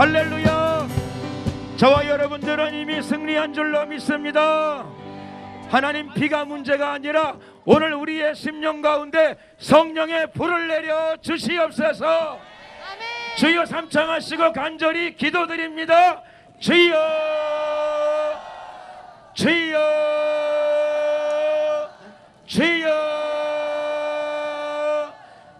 할렐루야. 저와 여러분들은 이미 승리한 줄로 믿습니다. 하나님, 비가 문제가 아니라 오늘 우리의 심령 가운데 성령의 불을 내려 주시옵소서. 아멘. 주여 삼창하시고 간절히 기도드립니다. 주여, 주여, 주여.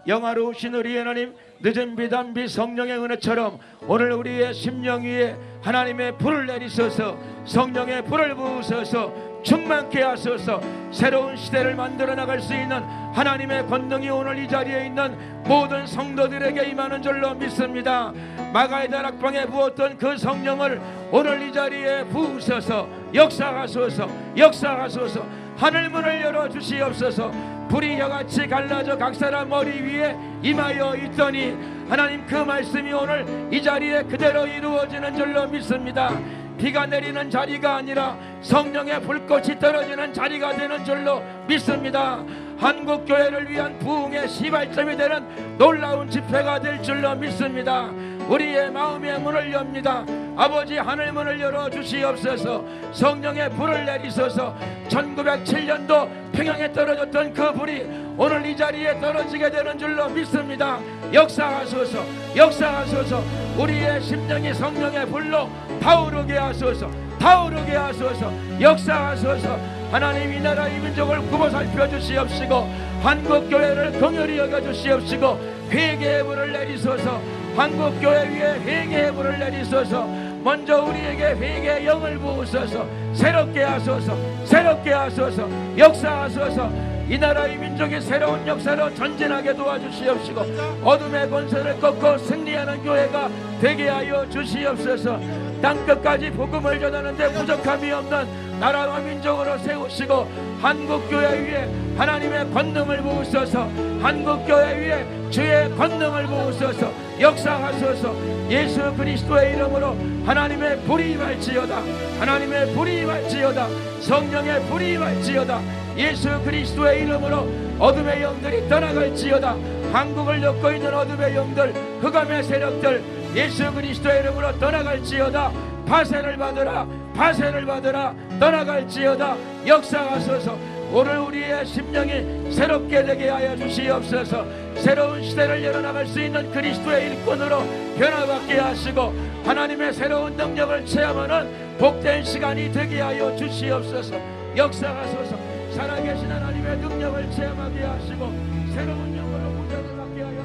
영화로우신 우리 하나님, 늦은 비 단비 성령의 은혜처럼 오늘 우리의 심령 위에 하나님의 불을 내리소서. 성령의 불을 부으소서. 충만케 하소서. 새로운 시대를 만들어 나갈 수 있는 하나님의 권능이 오늘 이 자리에 있는 모든 성도들에게 임하는 줄로 믿습니다. 마가의 다락방에 부었던 그 성령을 오늘 이 자리에 부으소서. 역사하소서. 역사하소서. 하늘문을 열어주시옵소서. 불이 혀같이 갈라져 각 사람 머리 위에 임하여 있더니 하나님, 그 말씀이 오늘 이 자리에 그대로 이루어지는 줄로 믿습니다. 비가 내리는 자리가 아니라 성령의 불꽃이 떨어지는 자리가 되는 줄로 믿습니다. 한국교회를 위한 부흥의 시발점이 되는 놀라운 집회가 될 줄로 믿습니다. 우리의 마음의 문을 엽니다. 아버지, 하늘문을 열어주시옵소서. 성령의 불을 내리소서. 1907년도 평양에 떨어졌던 그 불이 오늘 이 자리에 떨어지게 되는 줄로 믿습니다. 역사하소서. 역사하소서. 우리의 심령이 성령의 불로 타오르게 하소서. 타오르게 하소서. 역사하소서. 하나님, 이 나라 이 민족을 굽어 살펴주시옵시고 한국교회를 긍휼히 여겨주시옵시고 회개의 불을 내리소서. 한국교회 위에 회개의 불을 내리소서. 먼저 우리에게 회개의 영을 부으소서. 새롭게 하소서. 새롭게 하소서. 역사하소서. 이 나라 이 민족이 새로운 역사로 전진하게 도와주시옵시고 어둠의 권세를 꺾고 승리하는 교회가 되게 하여 주시옵소서. 땅끝까지 복음을 전하는데 부족함이 없는 나라와 민족으로 세우시고 한국교회 위에 하나님의 권능을 부으소서. 한국교회 위에 주의 권능을 부으소서. 역사하소서. 예수 그리스도의 이름으로 하나님의 불이 임할지어다. 하나님의 불이 임할지어다. 성령의 불이 임할지어다. 예수 그리스도의 이름으로 어둠의 영들이 떠나갈지어다. 한국을 엮고 있는 어둠의 영들, 흑암의 세력들 예수 그리스도의 이름으로 떠나갈지어다. 파쇄를 받으라. 파쇄를 받으라. 떠나갈지어다. 역사하소서. 오늘 우리의 심령이 새롭게 되게 하여 주시옵소서. 새로운 시대를 열어나갈 수 있는 그리스도의 일꾼으로 변화받게 하시고 하나님의 새로운 능력을 체험하는 복된 시간이 되게 하여 주시옵소서. 역사하소서. 살아계신 하나님의 능력을 체험하게 하시고 새로운 영으로 무장을 받게 하여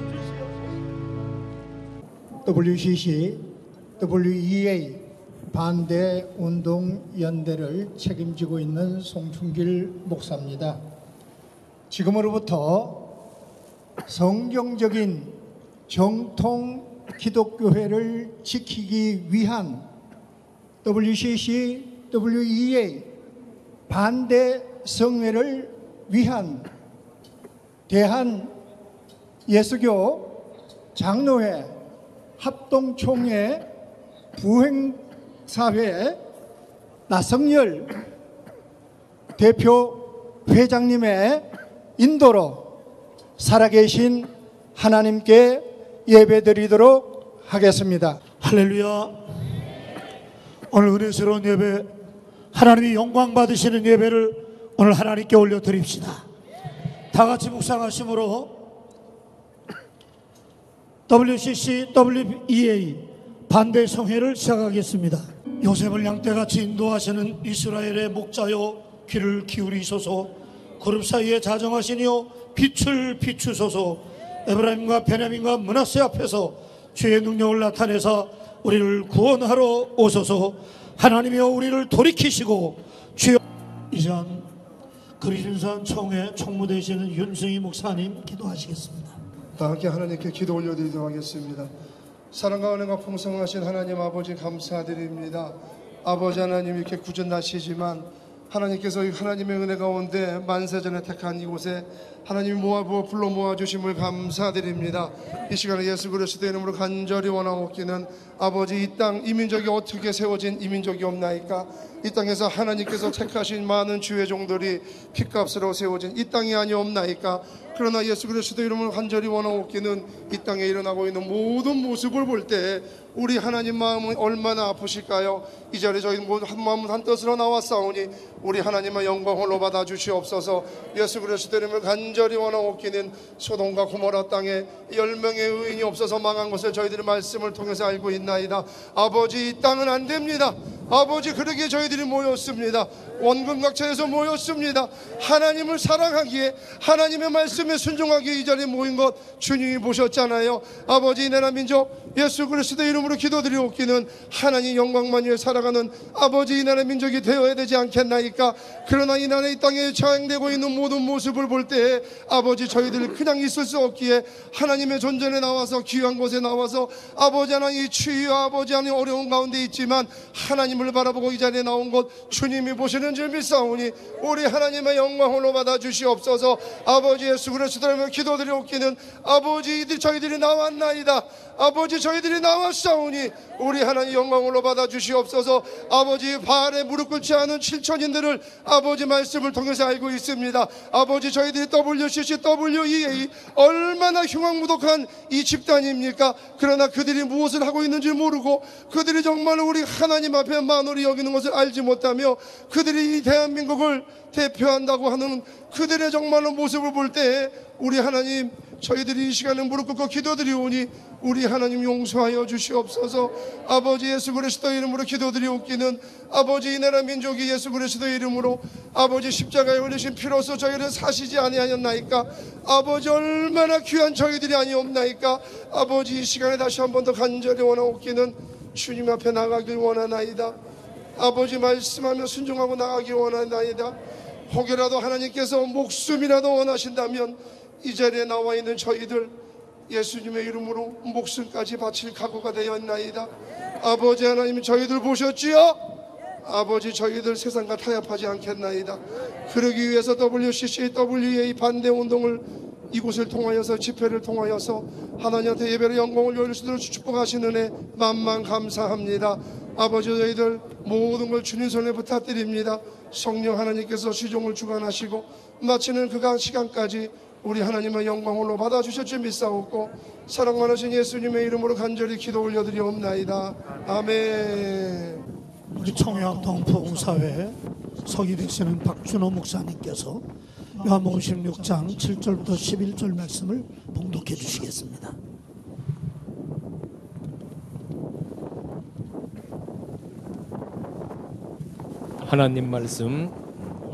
주시옵소서. WCC, WEA 반대운동연대를 책임지고 있는 송충길 목사입니다. 지금으로부터 성경적인 정통 기독교회를 지키기 위한 WCC, WEA 반대 성회를 위한 대한 예수교 장로회 합동총회 부행사회 나성열 대표 회장님의 인도로 살아계신 하나님께 예배드리도록 하겠습니다. 할렐루야. 오늘 은혜스러운 예배, 하나님이 영광 받으시는 예배를 오늘 하나님께 올려드립시다. 다같이 묵상하심으로 WCC, WEA 반대 성회를 시작하겠습니다. 요셉을 양떼같이 인도하시는 이스라엘의 목자여 귀를 기울이소서. 그룹 사이에 자정하시니여 빛을 비추소서. 에브라임과 베냐민과 므낫세 앞에서 주의 능력을 나타내사 우리를 구원하러 오소서. 하나님이여 우리를 돌이키시고 주여. 이 시간 그리신산 총회 총무되시는 윤승희 목사님 기도하시겠습니다. 다 함께 하나님께 기도 올려드리도록 하겠습니다. 사랑과 은혜가 풍성하신 하나님 아버지 감사드립니다. 아버지 하나님, 이렇게 굳은 날씨지만 하나님께서 하나님의 은혜 가운데 만세전에 택한 이곳에 하나님이 불러 모아주심을 감사드립니다. 이 시간에 예수 그리스도의 이름으로 간절히 원하옵기는 아버지, 이 땅 이민족이 어떻게 세워진 이민족이 없나이까? 이 땅에서 하나님께서 택하신 많은 주의 종들이 핏값으로 세워진 이 땅이 아니옵나이까? 그러나 예수 그리스도 이름으로 간절히 원하옵기는 이 땅에 일어나고 있는 모든 모습을 볼 때 우리 하나님 마음은 얼마나 아프실까요? 이 자리에 저희 한 마음 한 뜻으로 나왔사오니 우리 하나님의 영광 홀로 받아 주시옵소서. 예수 그리스도 이름으로 간절히 원하옵기는 소돔과 고모라 땅에 10명의 의인이 없어서 망한 것을 저희들의 말씀을 통해서 알고 있나이다. 아버지, 이 땅은 안 됩니다. 아버지, 그러기에 저희들이 모였습니다. 원근각차에서 모였습니다. 하나님을 사랑하기에, 하나님의 말씀에 순종하기에 이 자리에 모인 것 주님이 보셨잖아요. 아버지, 이 나라 민족 예수 그리스도 이름으로 기도드리옵기는 하나님 영광만 위해 살아가는 아버지, 이 나라 민족이 되어야 되지 않겠나이까? 그러나 이 나라 이 땅에 처형되고 있는 모든 모습을 볼 때 아버지, 저희들 그냥 있을 수 없기에 하나님의 존전에 나와서, 귀한 곳에 나와서 아버지 하나님 이 추위와 아버지 하나님 어려운 가운데 있지만 하나님을 바라보고 이 자리에 나온 것 주님이 보시는 줄 믿사오니 우리 하나님의 영광으로 받아 주시옵소서. 아버지, 예수 그리스도를 기도드리옵기는 아버지, 저희들이 나왔나이다. 아버지, 저희들이 나왔사오니 우리 하나님 영광으로 받아 주시옵소서. 아버지, 바알에 무릎 꿇지 않은 7천인들을 아버지 말씀을 통해서 알고 있습니다. 아버지, 저희들이 WCC, WEA 얼마나 흉악무독한 이 집단입니까? 그러나 그들이 무엇을 하고 있는지 모르고 그들이 정말 우리 하나님 앞에 만홀히 여기는 것을 알지 못하며 그들이 이 대한민국을 대표한다고 하는 그들의 정말로 모습을 볼 때 우리 하나님, 저희들이 이 시간에 무릎 꿇고 기도드리오니 우리 하나님 용서하여 주시옵소서. 아버지, 예수 그리스도 이름으로 기도드리옵기는 아버지, 이 나라 민족이 예수 그리스도 이름으로 아버지 십자가에 올리신 피로서 저희를 사시지 아니하였나이까? 아버지, 얼마나 귀한 저희들이 아니옵나이까? 아버지, 이 시간에 다시 한 번 더 간절히 원하옵기는 주님 앞에 나가길 원하나이다. 아버지, 말씀하며 순종하고 나가길 원하나이다. 혹여라도 하나님께서 목숨이라도 원하신다면 이 자리에 나와 있는 저희들 예수님의 이름으로 목숨까지 바칠 각오가 되었나이다. 아버지 하나님, 저희들 보셨지요? 아버지, 저희들 세상과 타협하지 않겠나이다. 그러기 위해서 WCC, WEA 반대운동을 이곳을 통하여서, 집회를 통하여서 하나님한테 예배를 영광을 올릴 수 있도록 축복하시는 은혜 만만 감사합니다. 아버지, 저희들 모든 걸 주님 손에 부탁드립니다. 성령 하나님께서 시종을 주관하시고 마치는 그 시간까지 우리 하나님의 영광으로 받아주실 줄 믿사옵고 사랑 많으신 예수님의 이름으로 간절히 기도 올려드리옵나이다. 아멘. 우리 청양 동포공사회 서기되시는 박준호 목사님께서 요한복음 16장 7절부터 11절 말씀을 봉독해 주시겠습니다. 하나님 말씀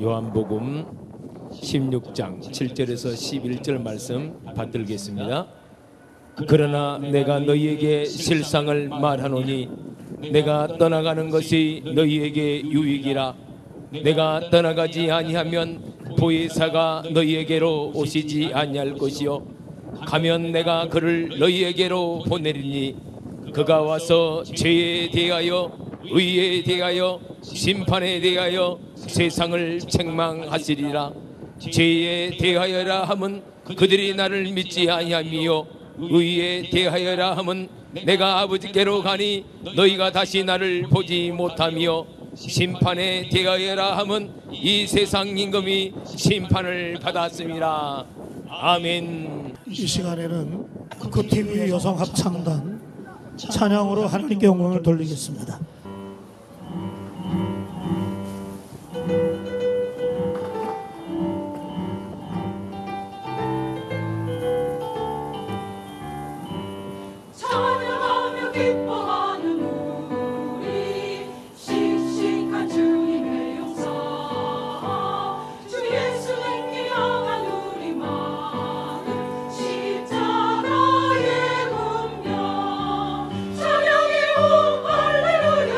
요한복음 16장 7절에서 11절 말씀 받들겠습니다. 그러나 내가 너희에게 실상을 말하노니 내가 떠나가는 것이 너희에게 유익이라. 내가 떠나가지 아니하면 보혜사가 너희에게로 오시지 아니할 것이요 가면 내가 그를 너희에게로 보내리니 그가 와서 죄에 대하여 의에 대하여 심판에 대하여 세상을 책망하시리라. 죄에 대하여라 함은 그들이 나를 믿지 아니하며 의에 대하여라 함은 내가 아버지께로 가니 너희가 다시 나를 보지 못하며 심판에 대하여라 함은 이 세상 임금이 심판을 받았습니다. 아멘. 이 시간에는 그 TV 여성 합창단 찬양으로 하나님께 영광을 돌리겠습니다. 찬양하며 기뻐하는 우리 씩씩한 주님의 역사 주 예수님께 향한 우리 마음 십자가의 운명 찬양이요 할렐루야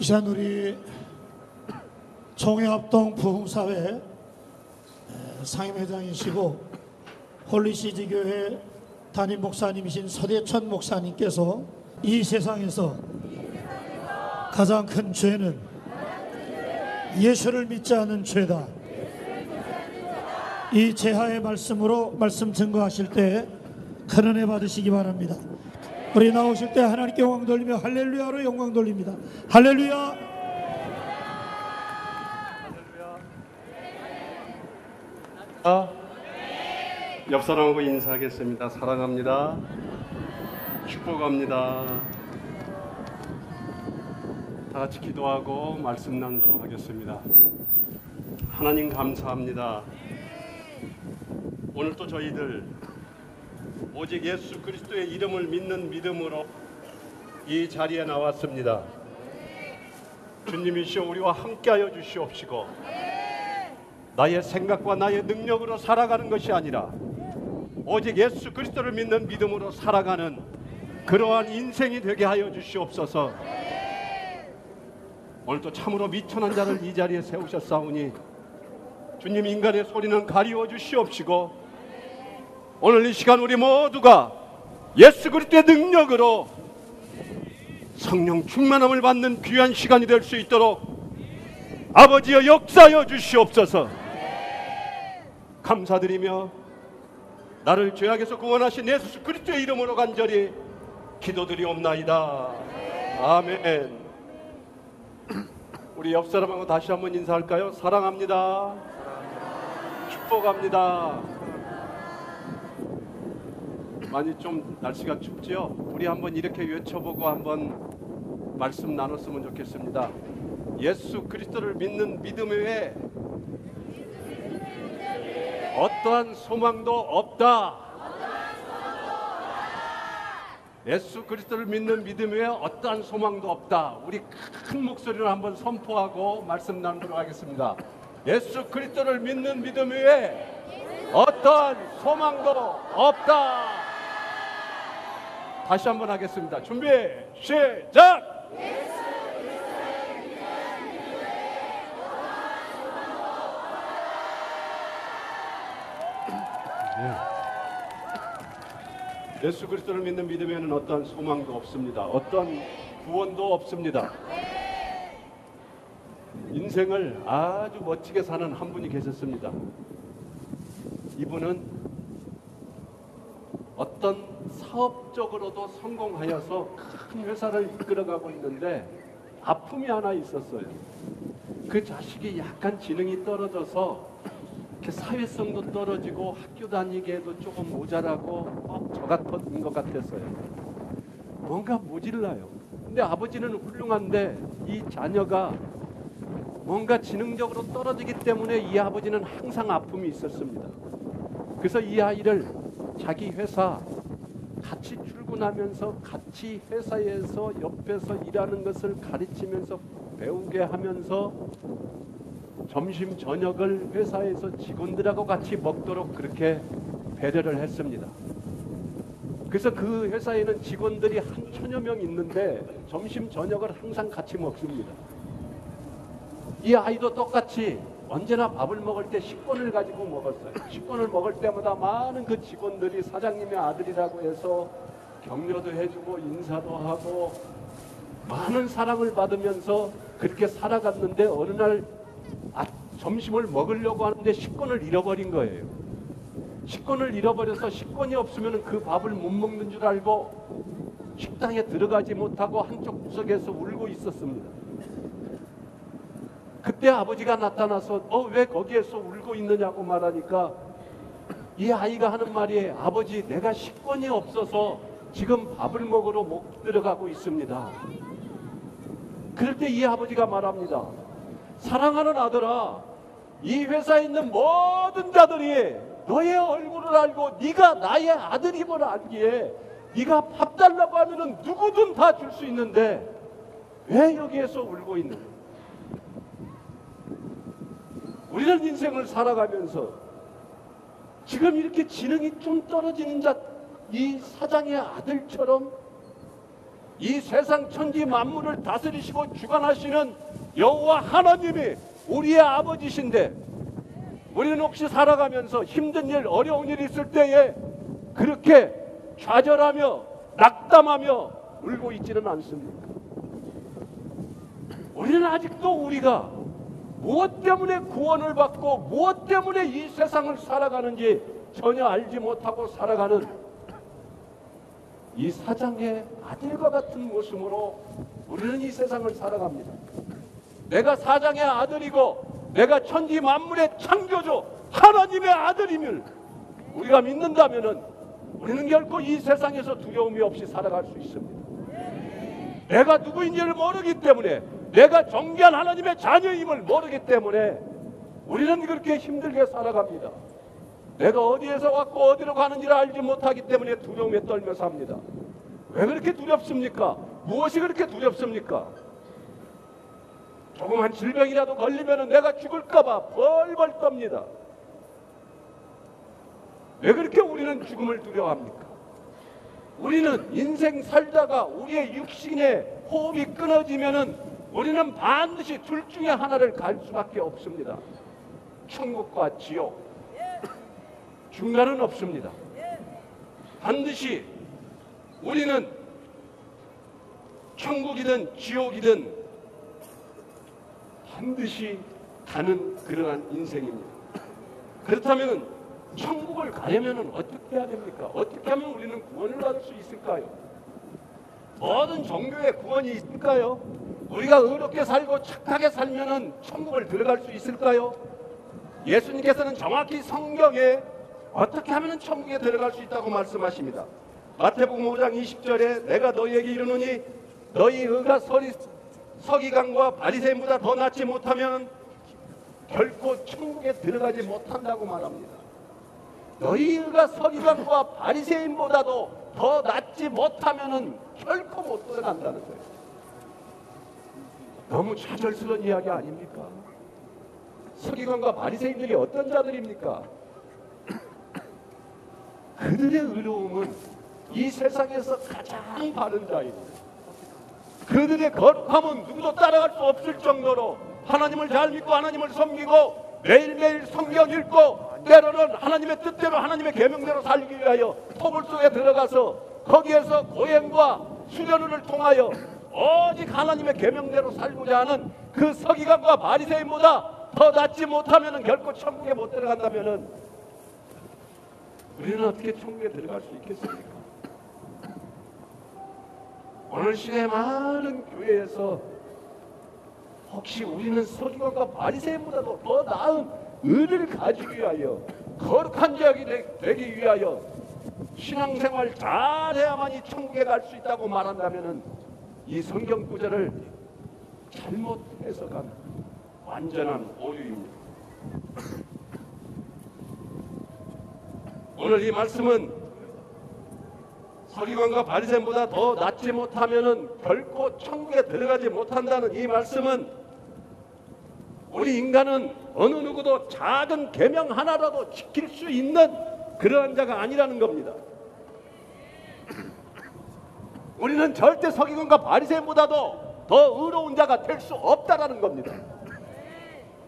시간 우리 총회합동 부흥사회 상임회장이시고 홀리시즈 교회 담임 목사님이신 서대천 목사님께서 이 세상에서 가장 큰 죄는 예수를 믿지 않는 죄다. 이 제하의 말씀으로 말씀 증거하실 때 큰 은혜 받으시기 바랍니다. 우리 나오실 때 하나님께 영광 돌리며 할렐루야로 영광 돌립니다. 할렐루야. 옆 사람하고 인사하겠습니다. 사랑합니다. 축복합니다. 다 같이 기도하고 말씀 나누도록 하겠습니다. 하나님 감사합니다. 오늘 또 저희들 오직 예수 그리스도의 이름을 믿는 믿음으로 이 자리에 나왔습니다. 주님이시여 우리와 함께하여 주시옵시고 나의 생각과 나의 능력으로 살아가는 것이 아니라 오직 예수 그리스도를 믿는 믿음으로 살아가는 그러한 인생이 되게 하여 주시옵소서. 오늘도 참으로 미천한 자를 이 자리에 세우셨사오니 주님 인간의 소리는 가리워 주시옵시고 오늘 이 시간 우리 모두가 예수 그리스도의 능력으로 성령 충만함을 받는 귀한 시간이 될 수 있도록 아버지여 역사하여 주시옵소서. 감사드리며 나를 죄악에서 구원하신 예수 그리스도의 이름으로 간절히 기도드리옵나이다. 아멘. 우리 옆 사람하고 다시 한번 인사할까요? 사랑합니다. 축복합니다. 많이 좀 날씨가 춥지요? 우리 한번 이렇게 외쳐보고 한번 말씀 나눴으면 좋겠습니다. 예수 그리스도를 믿는 믿음 외에 어떠한 소망도 없다. 예수 그리스도를 믿는 믿음 외에 어떠한 소망도 없다. 우리 큰 목소리로 한번 선포하고 말씀 나누도록 하겠습니다. 예수 그리스도를 믿는 믿음 외에 어떠한 소망도 없다. 다시 한번 하겠습니다. 준비 시작. 예수 그리스도를 믿는 믿음에는 어떠한 소망도 없습니다. 어떠한 구원도 없습니다. 인생을 아주 멋지게 사는 한 분이 계셨습니다. 이분은 어떤 사업적으로도 성공하여서 큰 회사를 이끌어가고 있는데 아픔이 하나 있었어요. 그 자식이 약간 지능이 떨어져서 이렇게 사회성도 떨어지고 학교 다니기에도 조금 모자라고 저 같은 것 같았어요. 뭔가 모질라요. 근데 아버지는 훌륭한데 이 자녀가 뭔가 지능적으로 떨어지기 때문에 이 아버지는 항상 아픔이 있었습니다. 그래서 이 아이를 자기 회사 같이 출근하면서 같이 회사에서 옆에서 일하는 것을 가르치면서 배우게 하면서 점심 저녁을 회사에서 직원들하고 같이 먹도록 그렇게 배려를 했습니다. 그래서 그 회사에는 직원들이 한 1000여 명 있는데 점심 저녁을 항상 같이 먹습니다. 이 아이도 똑같이 언제나 밥을 먹을 때 식권을 가지고 먹었어요. 식권을 먹을 때마다 많은 그 직원들이 사장님의 아들이라고 해서 격려도 해주고 인사도 하고 많은 사랑을 받으면서 그렇게 살아갔는데 어느 날 점심을 먹으려고 하는데 식권을 잃어버린 거예요. 식권을 잃어버려서 식권이 없으면 그 밥을 못 먹는 줄 알고 식당에 들어가지 못하고 한쪽 구석에서 울고 있었습니다. 그때 아버지가 나타나서 왜 거기에서 울고 있느냐고 말하니까 이 아이가 하는 말이 아버지 내가 식권이 없어서 지금 밥을 먹으러 못 들어가고 있습니다. 그럴 때 이 아버지가 말합니다. 사랑하는 아들아, 이 회사에 있는 모든 자들이 너의 얼굴을 알고 네가 나의 아들임을 알기에 네가 밥 달라고 하면은 누구든 다 줄 수 있는데 왜 여기에서 울고 있느냐. 우리는 인생을 살아가면서 지금 이렇게 지능이 좀 떨어지는 이 사장의 아들처럼 이 세상 천지 만물을 다스리시고 주관하시는 여호와 하나님이 우리의 아버지신데, 우리는 혹시 살아가면서 힘든 일, 어려운 일 있을 때에 그렇게 좌절하며 낙담하며 울고 있지는 않습니까? 우리는 아직도 우리가 무엇 때문에 구원을 받고 무엇 때문에 이 세상을 살아가는지 전혀 알지 못하고 살아가는 이 사장의 아들과 같은 모습으로 우리는 이 세상을 살아갑니다. 내가 사장의 아들이고 내가 천지 만물의 창조주 하나님의 아들임을 우리가 믿는다면은 우리는 결코 이 세상에서 두려움이 없이 살아갈 수 있습니다. 내가 누구인지를 모르기 때문에, 내가 정결한 하나님의 자녀임을 모르기 때문에 우리는 그렇게 힘들게 살아갑니다. 내가 어디에서 왔고 어디로 가는지를 알지 못하기 때문에 두려움에 떨며 삽니다. 왜 그렇게 두렵습니까? 무엇이 그렇게 두렵습니까? 조그만 질병이라도 걸리면 내가 죽을까봐 벌벌 떱니다. 왜 그렇게 우리는 죽음을 두려워합니까? 우리는 인생 살다가 우리의 육신의 호흡이 끊어지면은 우리는 반드시 둘 중에 하나를 갈 수밖에 없습니다. 천국과 지옥. 중간은 없습니다. 반드시 우리는 천국이든 지옥이든 반드시 가는 그러한 인생입니다. 그렇다면 천국을 가려면 어떻게 해야 됩니까? 어떻게 하면 우리는 구원을 받을 수 있을까요? 모든 종교에 구원이 있을까요? 우리가 의롭게 살고 착하게 살면 천국을 들어갈 수 있을까요? 예수님께서는 정확히 성경에 어떻게 하면 천국에 들어갈 수 있다고 말씀하십니다. 마태복음 5장 20절에 내가 너희에게 이르노니 너희 의가 서기관과 바리새인보다 더 낫지 못하면 결코 천국에 들어가지 못한다고 말합니다. 너희 의가 서기관과 바리새인보다도 더 낫지 못하면 결코 못 들어간다는 거예요. 너무 좌절스러운 이야기 아닙니까? 서기관과 바리새인들이 어떤 자들입니까? 그들의 의로움은 이 세상에서 가장 바른 자입니다. 그들의 거룩함은 누구도 따라갈 수 없을 정도로 하나님을 잘 믿고 하나님을 섬기고 매일매일 성경 읽고 때로는 하나님의 뜻대로 하나님의 계명대로 살기 위하여 토굴 속에 들어가서 거기에서 고행과 수련을 통하여 오직 하나님의 계명대로 살고자 하는 그 서기관과 바리새인보다 더 낫지 못하면 결코 천국에 못 들어간다면 우리는 어떻게 천국에 들어갈 수 있겠습니까? 오늘 시대에 많은 교회에서 혹시 우리는 서기관과 바리새인보다도 더 나은 의를 가지기 위하여 거룩한 자가 되기 위하여 신앙생활 잘해야만이 천국에 갈 수 있다고 말한다면 이 성경 구절을 잘못 해석한 완전한 오류입니다. 오늘 이 말씀은 서기관과 바리새인보다 더 낫지 못하면 결코 천국에 들어가지 못한다는 이 말씀은 우리 인간은 어느 누구도 작은 계명 하나라도 지킬 수 있는 그러한 자가 아니라는 겁니다. 우리는 절대 서기관과 바리새인보다도 더 의로운 자가 될 수 없다라는 겁니다.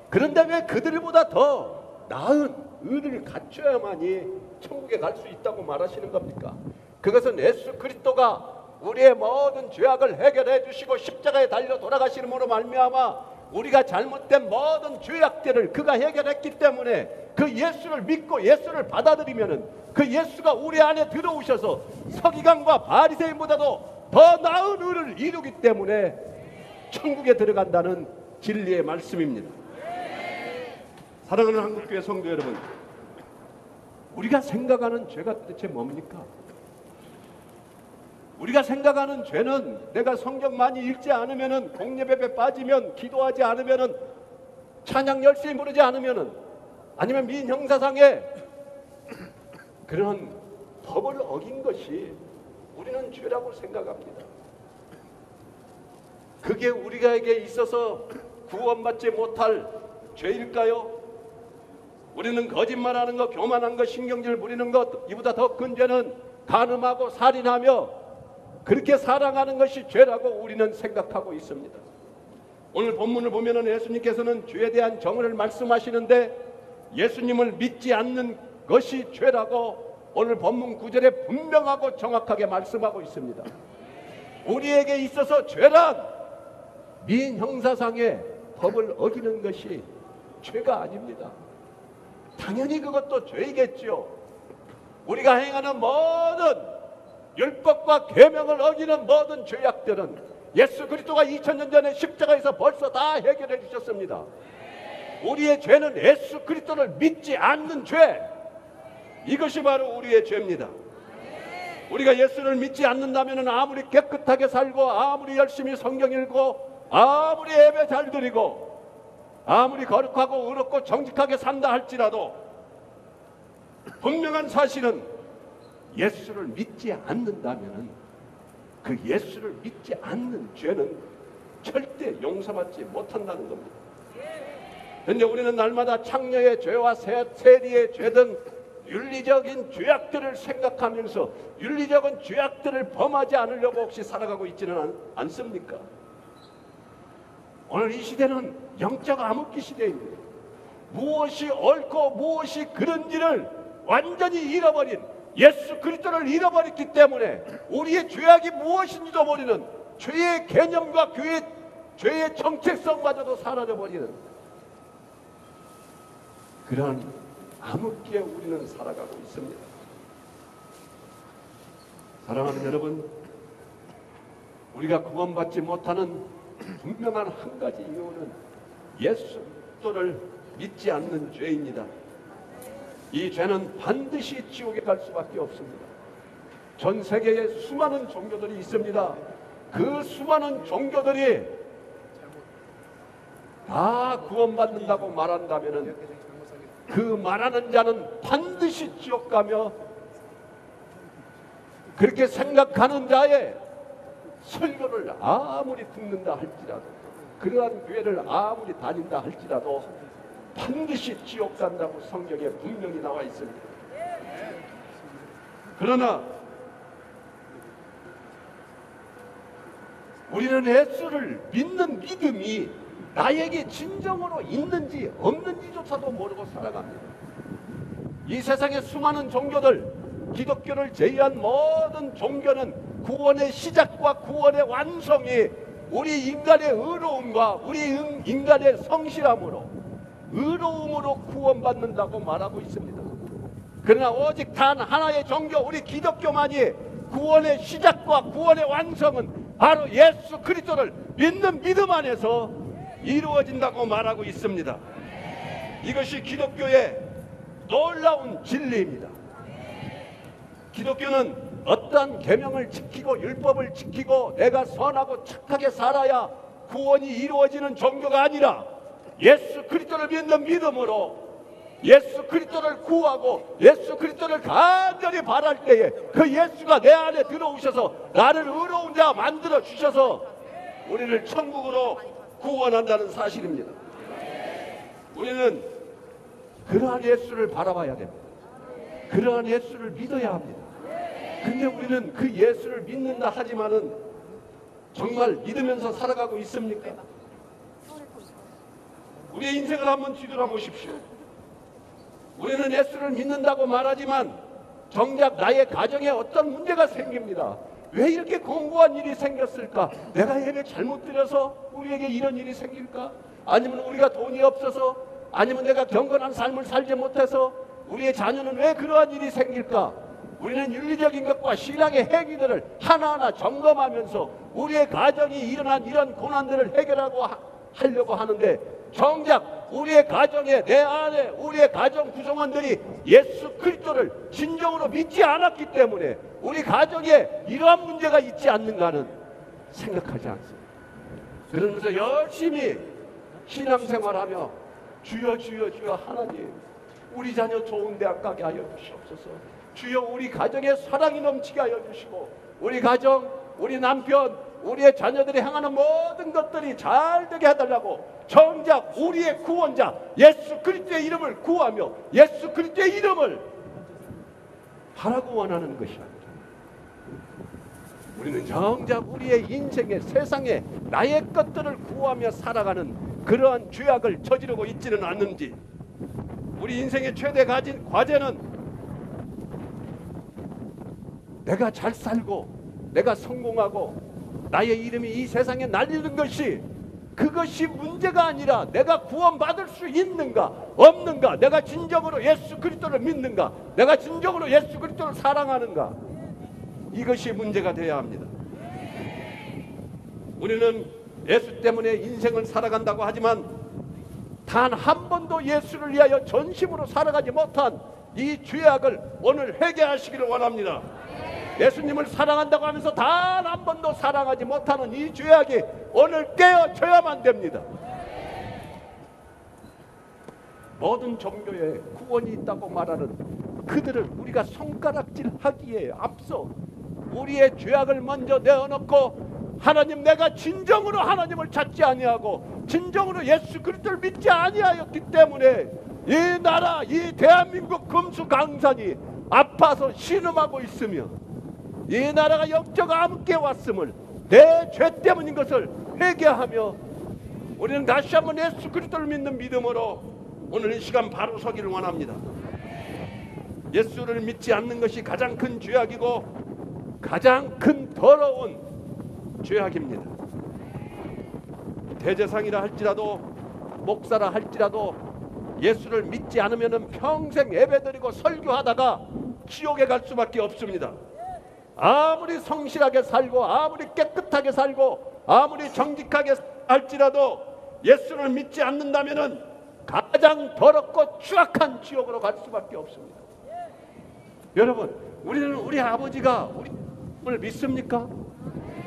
그런데 왜 그들보다 더 나은 의를 갖춰야만이 천국에 갈 수 있다고 말하시는 겁니까? 그것은 예수 그리스도가 우리의 모든 죄악을 해결해 주시고 십자가에 달려 돌아가시므로 말미암아 우리가 잘못된 모든 죄악들을 그가 해결했기 때문에 그 예수를 믿고 예수를 받아들이면은 그 예수가 우리 안에 들어오셔서 서기관과 바리새인보다도 더 나은 의를 이루기 때문에 천국에 들어간다는 진리의 말씀입니다. 사랑하는 한국교회 성도 여러분, 우리가 생각하는 죄가 도대체 뭡니까? 우리가 생각하는 죄는 내가 성경 많이 읽지 않으면은 공예배에 빠지면 기도하지 않으면은 찬양 열심히 부르지 않으면은 아니면 민형사상에 그런 법을 어긴 것이 우리는 죄라고 생각합니다. 그게 우리에게 있어서 구원받지 못할 죄일까요? 우리는 거짓말하는 것, 교만한 것, 신경질 부리는 것, 이보다 더 큰 죄는 간음하고 살인하며 그렇게 사랑하는 것이 죄라고 우리는 생각하고 있습니다. 오늘 본문을 보면은 예수님께서는 죄에 대한 정의를 말씀하시는데 예수님을 믿지 않는 것이 죄라고 오늘 본문 9절에 분명하고 정확하게 말씀하고 있습니다. 우리에게 있어서 죄란 민형사상의 법을 어기는 것이 죄가 아닙니다. 당연히 그것도 죄이겠죠. 우리가 행하는 모든 율법과 계명을 어기는 모든 죄악들은 예수 그리스도가 2000년 전에 십자가에서 벌써 다 해결해 주셨습니다. 우리의 죄는 예수 그리스도를 믿지 않는 죄, 이것이 바로 우리의 죄입니다. 우리가 예수를 믿지 않는다면 아무리 깨끗하게 살고 아무리 열심히 성경 읽고 아무리 예배 잘 드리고 아무리 거룩하고 의롭고 정직하게 산다 할지라도 분명한 사실은 예수를 믿지 않는다면 그 예수를 믿지 않는 죄는 절대 용서받지 못한다는 겁니다. 그런데 우리는 날마다 창녀의 죄와 세리의 죄 등 윤리적인 죄악들을 생각하면서 윤리적인 죄악들을 범하지 않으려고 혹시 살아가고 있지는 않습니까? 오늘 이 시대는 영적 암흑기 시대입니다. 무엇이 옳고 무엇이 그른지를 완전히 잃어버린, 예수 그리스도를 잃어버렸기 때문에 우리의 죄악이 무엇인지도 모르는, 죄의 개념과 죄의 정체성마저도 사라져버리는 그런 암흑기에 우리는 살아가고 있습니다. 사랑하는 여러분, 우리가 구원받지 못하는 분명한 한 가지 이유는 예수 그리스도를 믿지 않는 죄입니다. 이 죄는 반드시 지옥에 갈 수밖에 없습니다. 전 세계에 수많은 종교들이 있습니다. 그 수많은 종교들이 다 구원받는다고 말한다면 그 말하는 자는 반드시 지옥 가며 그렇게 생각하는 자의 설교를 아무리 듣는다 할지라도, 그러한 교회를 아무리 다닌다 할지라도 반드시 지옥 간다고 성경에 분명히 나와 있습니다. 그러나 우리는 예수를 믿는 믿음이 나에게 진정으로 있는지 없는지조차도 모르고 살아갑니다. 이 세상의 수많은 종교들, 기독교를 제외한 모든 종교는 구원의 시작과 구원의 완성이 우리 인간의 의로움과 우리 인간의 성실함으로, 의로움으로 구원받는다고 말하고 있습니다. 그러나 오직 단 하나의 종교, 우리 기독교만이 구원의 시작과 구원의 완성은 바로 예수 그리스도를 믿는 믿음 안에서 이루어진다고 말하고 있습니다. 이것이 기독교의 놀라운 진리입니다. 기독교는 어떠한 계명을 지키고 율법을 지키고 내가 선하고 착하게 살아야 구원이 이루어지는 종교가 아니라 예수 그리스도를 믿는 믿음으로 예수 그리스도를 구하고 예수 그리스도를 간절히 바랄 때에 그 예수가 내 안에 들어오셔서 나를 의로운 자 만들어 주셔서 우리를 천국으로 구원한다는 사실입니다. 우리는 그러한 예수를 바라봐야 됩니다. 그러한 예수를 믿어야 합니다. 근데 우리는 그 예수를 믿는다 하지만은 정말 믿으면서 살아가고 있습니까? 우리의 인생을 한번 뒤돌아보십시오. 우리는 예수를 믿는다고 말하지만 정작 나의 가정에 어떤 문제가 생깁니다. 왜 이렇게 공고한 일이 생겼을까? 내가 예배 잘못 드려서 우리에게 이런 일이 생길까? 아니면 우리가 돈이 없어서, 아니면 내가 경건한 삶을 살지 못해서 우리의 자녀는 왜 그러한 일이 생길까? 우리는 윤리적인 것과 신앙의 행위들을 하나하나 점검하면서 우리의 가정이 일어난 이런 고난들을 하려고 하는데 정작 우리의 가정에, 내 안에 우리의 가정 구성원들이 예수 그리스도를 진정으로 믿지 않았기 때문에 우리 가정에 이러한 문제가 있지 않는가는 생각하지 않습니다. 그러면서 열심히 신앙생활하며 주여 주여 주여 하나님, 우리 자녀 좋은 대학 가게 하여 주시옵소서. 주여 우리 가정에 사랑이 넘치게 하여 주시고 우리 가정, 우리 남편, 우리의 자녀들이 향하는 모든 것들이 잘 되게 해달라고 정작 우리의 구원자 예수 그리스도의 이름을 구하며 예수 그리스도의 이름을 바라고 원하는 것이 아니라 우리는 정작 우리의 인생에 세상에 나의 것들을 구하며 살아가는 그러한 죄악을 저지르고 있지는 않는지, 우리 인생의 최대 과제는 내가 잘 살고 내가 성공하고 나의 이름이 이 세상에 날리는 것이, 그것이 문제가 아니라 내가 구원받을 수 있는가 없는가, 내가 진정으로 예수 그리스도를 믿는가, 내가 진정으로 예수 그리스도를 사랑하는가, 이것이 문제가 되어야 합니다. 우리는 예수 때문에 인생을 살아간다고 하지만 단 한 번도 예수를 위하여 전심으로 살아가지 못한 이 죄악을 오늘 회개하시기를 원합니다. 예수님을 사랑한다고 하면서 단 한 번도 사랑하지 못하는 이 죄악이 오늘 깨어져야만 됩니다. 모든 종교에 구원이 있다고 말하는 그들을 우리가 손가락질하기에 앞서 우리의 죄악을 먼저 내어놓고, 하나님, 내가 진정으로 하나님을 찾지 아니하고 진정으로 예수 그리스도를 믿지 아니하였기 때문에 이 나라, 이 대한민국 금수강산이 아파서 신음하고 있으며 이 나라가 영적 암흑기에 왔음을, 내 죄 때문인 것을 회개하며 우리는 다시 한번 예수 그리스도를 믿는 믿음으로 오늘 이 시간 바로 서기를 원합니다. 예수를 믿지 않는 것이 가장 큰 죄악이고 가장 큰 더러운 죄악입니다. 대제사장이라 할지라도 목사라 할지라도 예수를 믿지 않으면 평생 예배드리고 설교하다가 지옥에 갈 수밖에 없습니다. 아무리 성실하게 살고 아무리 깨끗하게 살고 아무리 정직하게 할지라도 예수를 믿지 않는다면 가장 더럽고 추악한 지옥으로 갈 수밖에 없습니다. 여러분, 우리는 우리 아버지가 우리를 믿습니까?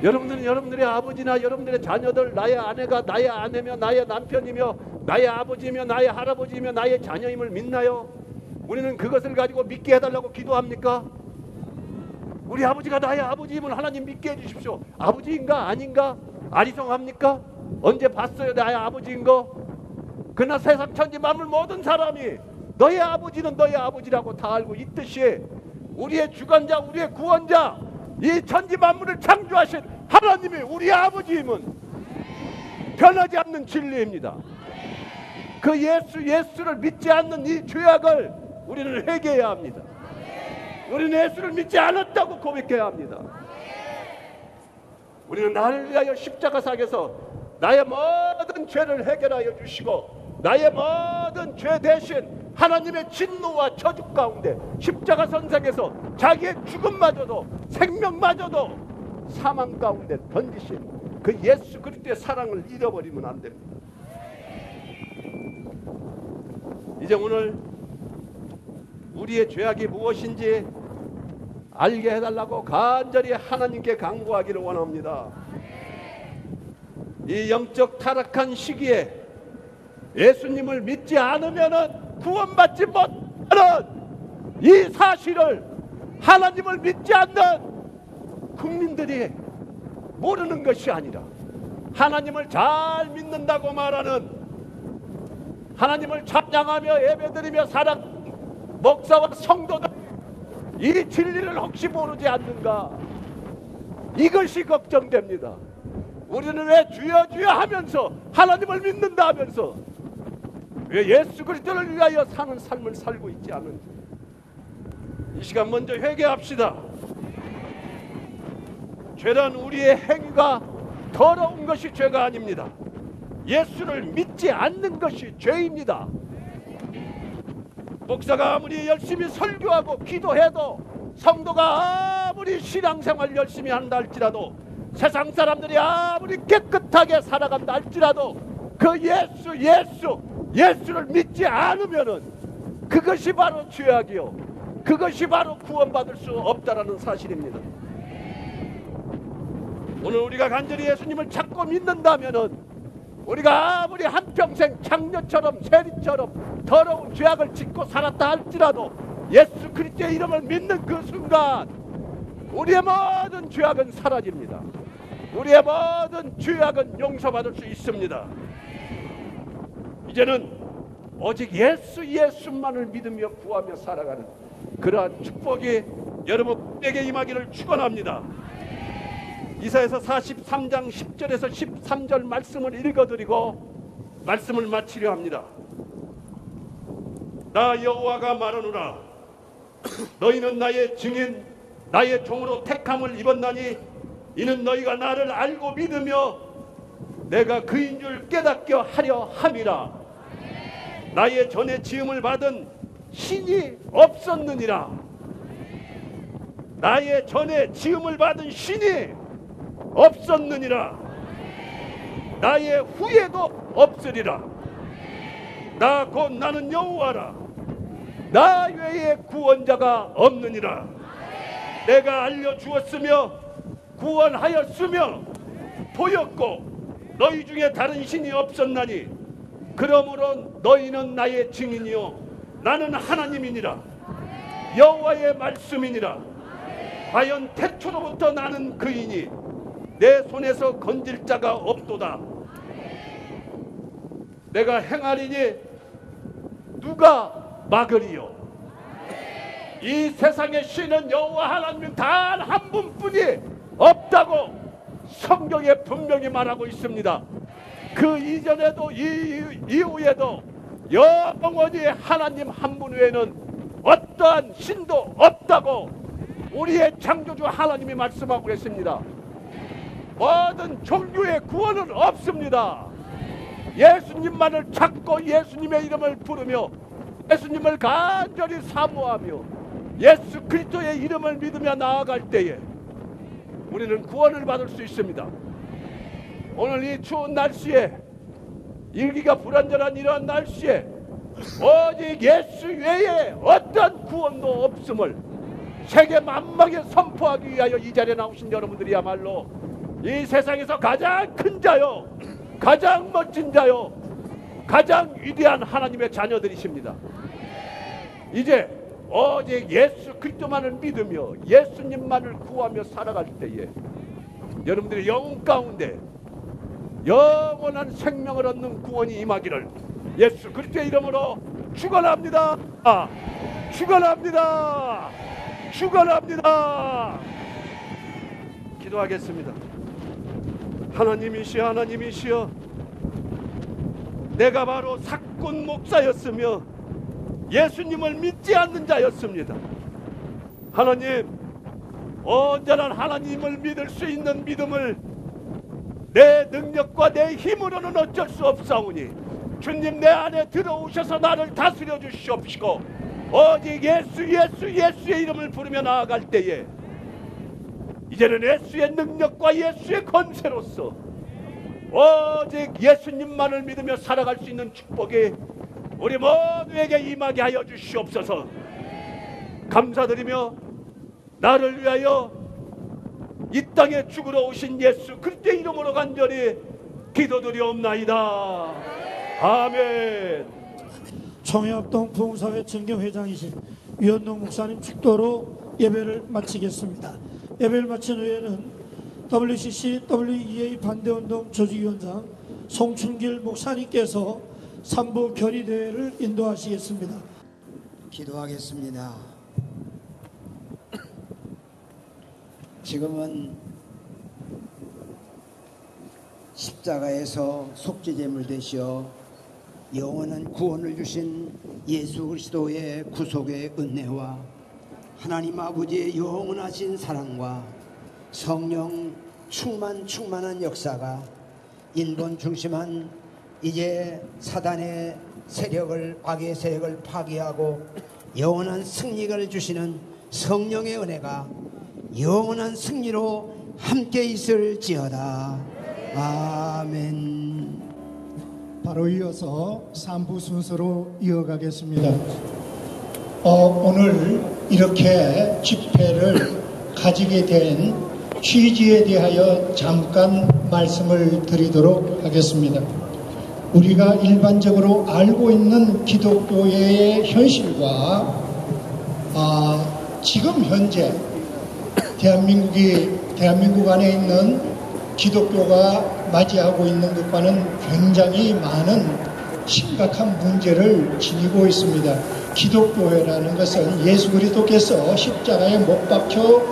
여러분들은 여러분들의 아버지나 여러분들의 자녀들, 나의 아내가 나의 아내며 나의 남편이며 나의 아버지며 나의 할아버지며 나의 자녀임을 믿나요? 우리는 그것을 가지고 믿게 해달라고 기도합니까? 우리 아버지가 나의 아버지임을 하나님 믿게 해주십시오. 아버지인가 아닌가? 아리송합니까? 언제 봤어요 나의 아버지인 거? 그러나 세상 천지 만물 모든 사람이 너의 아버지는 너의 아버지라고 다 알고 있듯이 우리의 주관자, 우리의 구원자, 이 천지 만물을 창조하신 하나님이 우리 아버지임은 변하지 않는 진리입니다. 그 예수를 믿지 않는 이 죄악을 우리는 회개해야 합니다. 우리는 예수를 믿지 않았다고 고백해야 합니다. 우리는 나를 위하여 십자가상에서 나의 모든 죄를 해결하여 주시고 나의 모든 죄 대신 하나님의 진노와 저주 가운데 십자가 선상에서 자기의 죽음마저도 생명마저도 사망 가운데 던지신 그 예수 그리스도의 사랑을 잃어버리면 안 됩니다. 이제 오늘 우리의 죄악이 무엇인지 알게 해달라고 간절히 하나님께 간구하기를 원합니다. 이 영적 타락한 시기에 예수님을 믿지 않으면 구원받지 못하는 이 사실을 하나님을 믿지 않는 국민들이 모르는 것이 아니라 하나님을 잘 믿는다고 말하는, 하나님을 찬양하며 예배드리며 살아가는 목사와 성도들, 이 진리를 혹시 모르지 않는가? 이것이 걱정됩니다. 우리는 왜 주여 주여 하면서 하나님을 믿는다 하면서 왜 예수 그리스도를 위하여 사는 삶을 살고 있지 않은지 이 시간 먼저 회개합시다. 죄란 우리의 행위가 더러운 것이 죄가 아닙니다. 예수를 믿지 않는 것이 죄입니다. 목사가 아무리 열심히 설교하고 기도해도, 성도가 아무리 신앙생활 열심히 한다 할지라도, 세상 사람들이 아무리 깨끗하게 살아간다 할지라도 그 예수를 믿지 않으면은 그것이 바로 죄악이요, 그것이 바로 구원받을 수 없다라는 사실입니다. 오늘 우리가 간절히 예수님을 찾고 믿는다면은 우리가 아무리 한평생 창녀처럼 세리처럼 더러운 죄악을 짓고 살았다 할지라도 예수 그리스도의 이름을 믿는 그 순간 우리의 모든 죄악은 사라집니다. 우리의 모든 죄악은 용서받을 수 있습니다. 이제는 오직 예수만을 믿으며 구하며 살아가는 그러한 축복이 여러분에게 임하기를 축원합니다. 이사야서 43장 10절에서 13절 말씀을 읽어드리고 말씀을 마치려 합니다. 나 여호와가 말하노라. 너희는 나의 증인 나의 종으로 택함을 입었나니 이는 너희가 나를 알고 믿으며 내가 그인 줄 깨닫게 하려 함이라. 나의 전에 지음을 받은 신이 없었느니라. 나의 전에 지음을 받은 신이 없었느니라. 나의 후에도 없으리라. 나 곧 나는 여호와라. 나 외에 구원자가 없느니라. 내가 알려주었으며 구원하였으며 보였고 너희 중에 다른 신이 없었나니 그러므로 너희는 나의 증인이요 나는 하나님이니라. 여호와의 말씀이니라. 과연 태초로부터 나는 그이니 내 손에서 건질 자가 없도다. 내가 행하리니 누가 막으리요. 이 세상의 신은 여호와 하나님 단 한 분뿐이 없다고 성경에 분명히 말하고 있습니다. 그 이전에도 이후에도 영원히 하나님 한 분 외에는 어떠한 신도 없다고 우리의 창조주 하나님이 말씀하고 계십니다. 모든 종교의 구원은 없습니다. 예수님만을 찾고 예수님의 이름을 부르며 예수님을 간절히 사모하며 예수 그리스도의 이름을 믿으며 나아갈 때에 우리는 구원을 받을 수 있습니다. 오늘 이 추운 날씨에 일기가 불안전한 이러한 날씨에 오직 예수 외에 어떤 구원도 없음을 세계 만방에 선포하기 위하여 이 자리에 나오신 여러분들이야말로 이 세상에서 가장 큰 자요 가장 멋진 자요 가장 위대한 하나님의 자녀들이십니다. 이제 오직 예수 그리스도만을 믿으며 예수님만을 구하며 살아갈 때에 여러분들의 영혼 가운데 영원한 생명을 얻는 구원이 임하기를 예수 그리스도의 이름으로 축원합니다. 축원합니다. 축원합니다. 기도하겠습니다. 하나님이시여 하나님이시여 내가 바로 사꾼 목사였으며 예수님을 믿지 않는 자였습니다. 하나님 온전한 하나님을 믿을 수 있는 믿음을 내 능력과 내 힘으로는 어쩔 수 없사오니 주님 내 안에 들어오셔서 나를 다스려 주시옵시고 오직 예수의 이름을 부르며 나아갈 때에 이제는 예수의 능력과 예수의 권세로서 오직 예수님만을 믿으며 살아갈 수 있는 축복이 우리 모두에게 임하게 하여 주시옵소서. 감사드리며 나를 위하여 이 땅에 죽으러 오신 예수 그리스도의 이름으로 간절히 기도드리옵나이다. 아멘. 청해합동 부흥사회 정경회장이신 유현동 목사님 축도로 예배를 마치겠습니다. 예배를 마친 후에는 WCC WEA 반대운동 조직위원장 송춘길 목사님께서 3부 결의대회를 인도하시겠습니다. 기도하겠습니다. 지금은 십자가에서 속죄제물 되시어 영원한 구원을 주신 예수 그리스도의 구속의 은혜와 하나님 아버지의 영원하신 사랑과 성령 충만한 역사가 인본 중심한 이제 사단의 세력을 악의 세력을 파괴하고 영원한 승리를 주시는 성령의 은혜가 영원한 승리로 함께 있을지어다. 아멘. 바로 이어서 3부 순서로 이어가겠습니다. 오늘 이렇게 집회를 가지게 된 취지에 대하여 잠깐 말씀을 드리도록 하겠습니다. 우리가 일반적으로 알고 있는 기독교의 현실과 지금 현재 대한민국 안에 있는 기독교가 맞이하고 있는 것과는 굉장히 많은 심각한 문제를 지니고 있습니다. 기독교회라는 것은 예수 그리스도께서 십자가에 못 박혀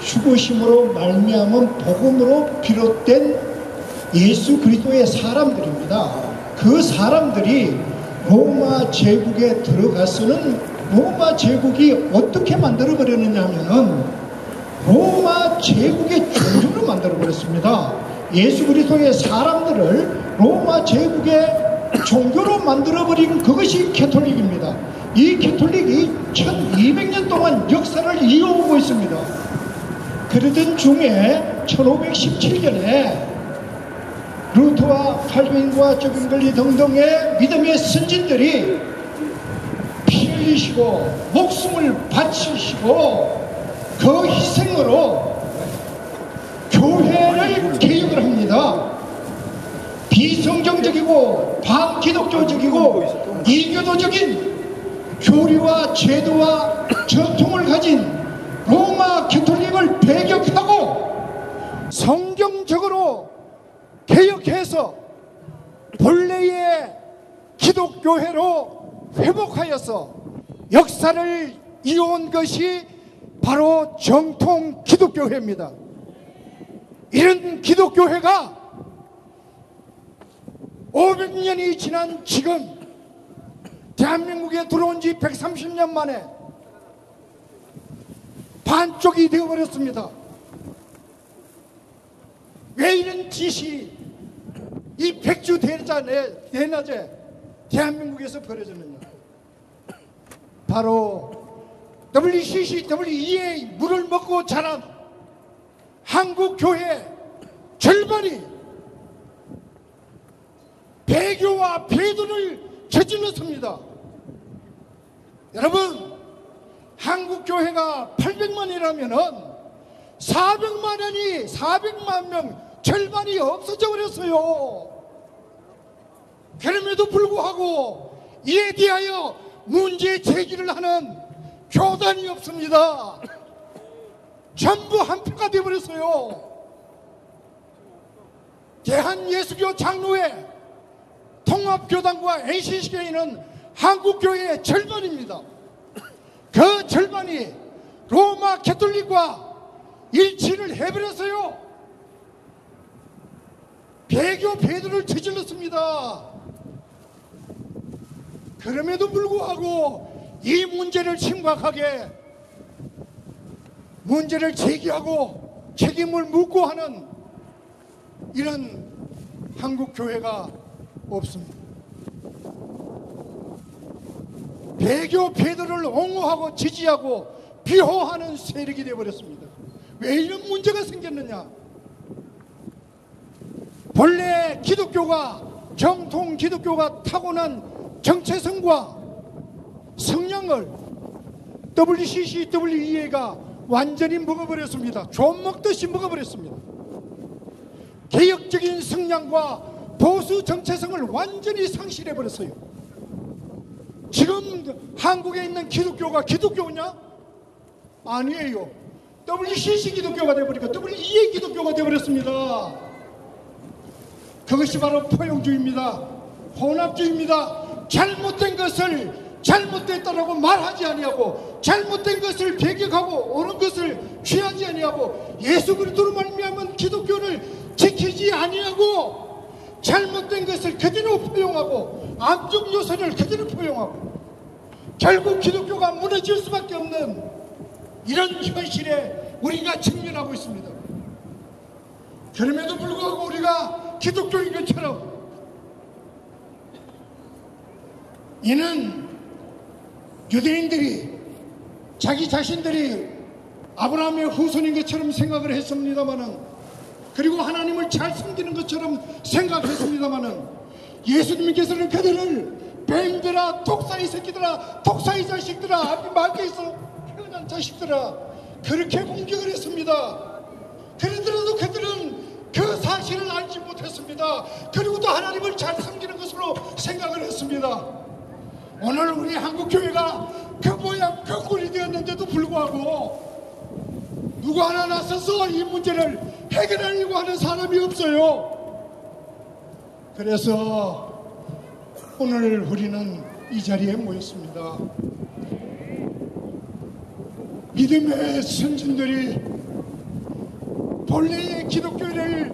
죽으심으로 말미암은 복음으로 비롯된 예수 그리스도의 사람들입니다. 그 사람들이 로마 제국에 들어가서는 로마 제국이 어떻게 만들어버렸느냐 하면은 로마 제국의 종주로 만들어버렸습니다. 예수 그리스도의 사람들을 로마 제국의 종교로 만들어버린 그것이 캐톨릭입니다. 이 캐톨릭이 1200년 동안 역사를 이어오고 있습니다. 그러던 중에 1517년에 루터와 칼빈과 조금글리 등등의 믿음의 선진들이 피 흘리시고 목숨을 바치시고 그 희생으로 교회를 개혁을 합니다. 비성경적이고 반기독교적이고 이교도적인 교리와 제도와 전통을 가진 로마 캐톨릭을 배격하고 성경적으로 개혁해서 본래의 기독교회로 회복하여서 역사를 이어온 것이 바로 정통 기독교회입니다. 이런 기독교회가 500년이 지난 지금 대한민국에 들어온 지 130년 만에 반쪽이 되어버렸습니다. 왜 이런 짓이 이 백주 대낮에 대한민국에서 벌어졌느냐? 바로 WCC, WEA 물을 먹고 자란 한국교회 절반이 배교와 배도를 저질렀습니다. 여러분, 한국교회가 800만이라면은 400만 명 절반이 없어져 버렸어요. 그럼에도 불구하고 이에 대하여 문제 제기를 하는 교단이 없습니다. 전부 한표가 되어버렸어요. 대한예수교 장로회 통합교단과 NCC교회는 한국교회의 절반입니다. 그 절반이 로마 캐톨릭과 일치를 해버렸어요. 배교 배도를 저질렀습니다. 그럼에도 불구하고 이 문제를 심각하게 문제를 제기하고 책임을 묻고 하는 이런 한국교회가 없습니다. 배교 배도를 옹호하고 지지하고 비호하는 세력이 되어버렸습니다. 왜 이런 문제가 생겼느냐? 본래 기독교가 정통 기독교가 타고난 정체성과 성향을 WCC, WEA가 완전히 먹어버렸습니다. 좀 먹듯이 먹어버렸습니다. 개혁적인 성향과 보수 정체성을 완전히 상실해버렸어요. 지금 한국에 있는 기독교가 기독교냐? 아니에요. WCC 기독교가 되어버리고 WEA 기독교가 되어버렸습니다. 그것이 바로 포용주의입니다. 혼합주의입니다. 잘못된 것을 잘못됐다라고 말하지 아니하고 잘못된 것을 배격하고 옳은 것을 취하지 아니하고 예수 그리스도로 말미암은 기독교를 지키지 아니하고 잘못된 것을 그대로 포용하고 암적 요소를 그대로 포용하고 결국 기독교가 무너질 수밖에 없는 이런 현실에 우리가 직면하고 있습니다. 그럼에도 불구하고 우리가 기독교인 것처럼 이는 유대인들이 자기 자신들이 아브라함의 후손인 것처럼 생각을 했습니다마는, 그리고 하나님을 잘 섬기는 것처럼 생각했습니다마는, 예수님께서는 그들을 뱀들아, 독사의 새끼들아, 독사의 자식들아, 앞이 막혀있어 태어난 자식들아, 그렇게 공격을 했습니다. 그러더라도 그들은 그 사실을 알지 못했습니다. 그리고 또 하나님을 잘 섬기는 것으로 생각을 했습니다. 오늘 우리 한국교회가 그 모양 그 꼴이 되었는데도 불구하고 누구 하나 나서서 이 문제를 해결하려고 하는 사람이 없어요. 그래서 오늘 우리는 이 자리에 모였습니다. 믿음의 선진들이 본래의 기독교를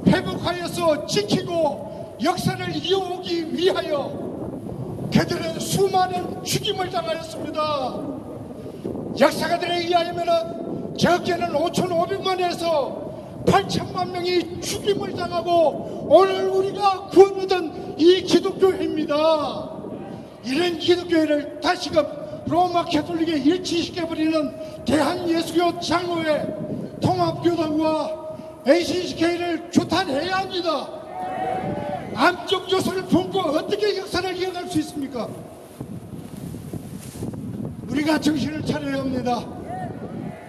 회복하여서 지키고 역사를 이어오기 위하여 그들은 수많은 죽임을 당하였습니다. 역사가들에 의하면 적게는 5,500만에서 8천만 명이 죽임을 당하고 오늘 우리가 구원 얻은 이 기독교회입니다. 이런 기독교회를 다시금 로마 가톨릭에 일치시켜버리는 대한예수교 장로회 통합교단과 ACCK를 규탄해야 합니다. 암적 요소를 품고 어떻게 역사를 이어갈 수 있습니까? 우리가 정신을 차려야 합니다.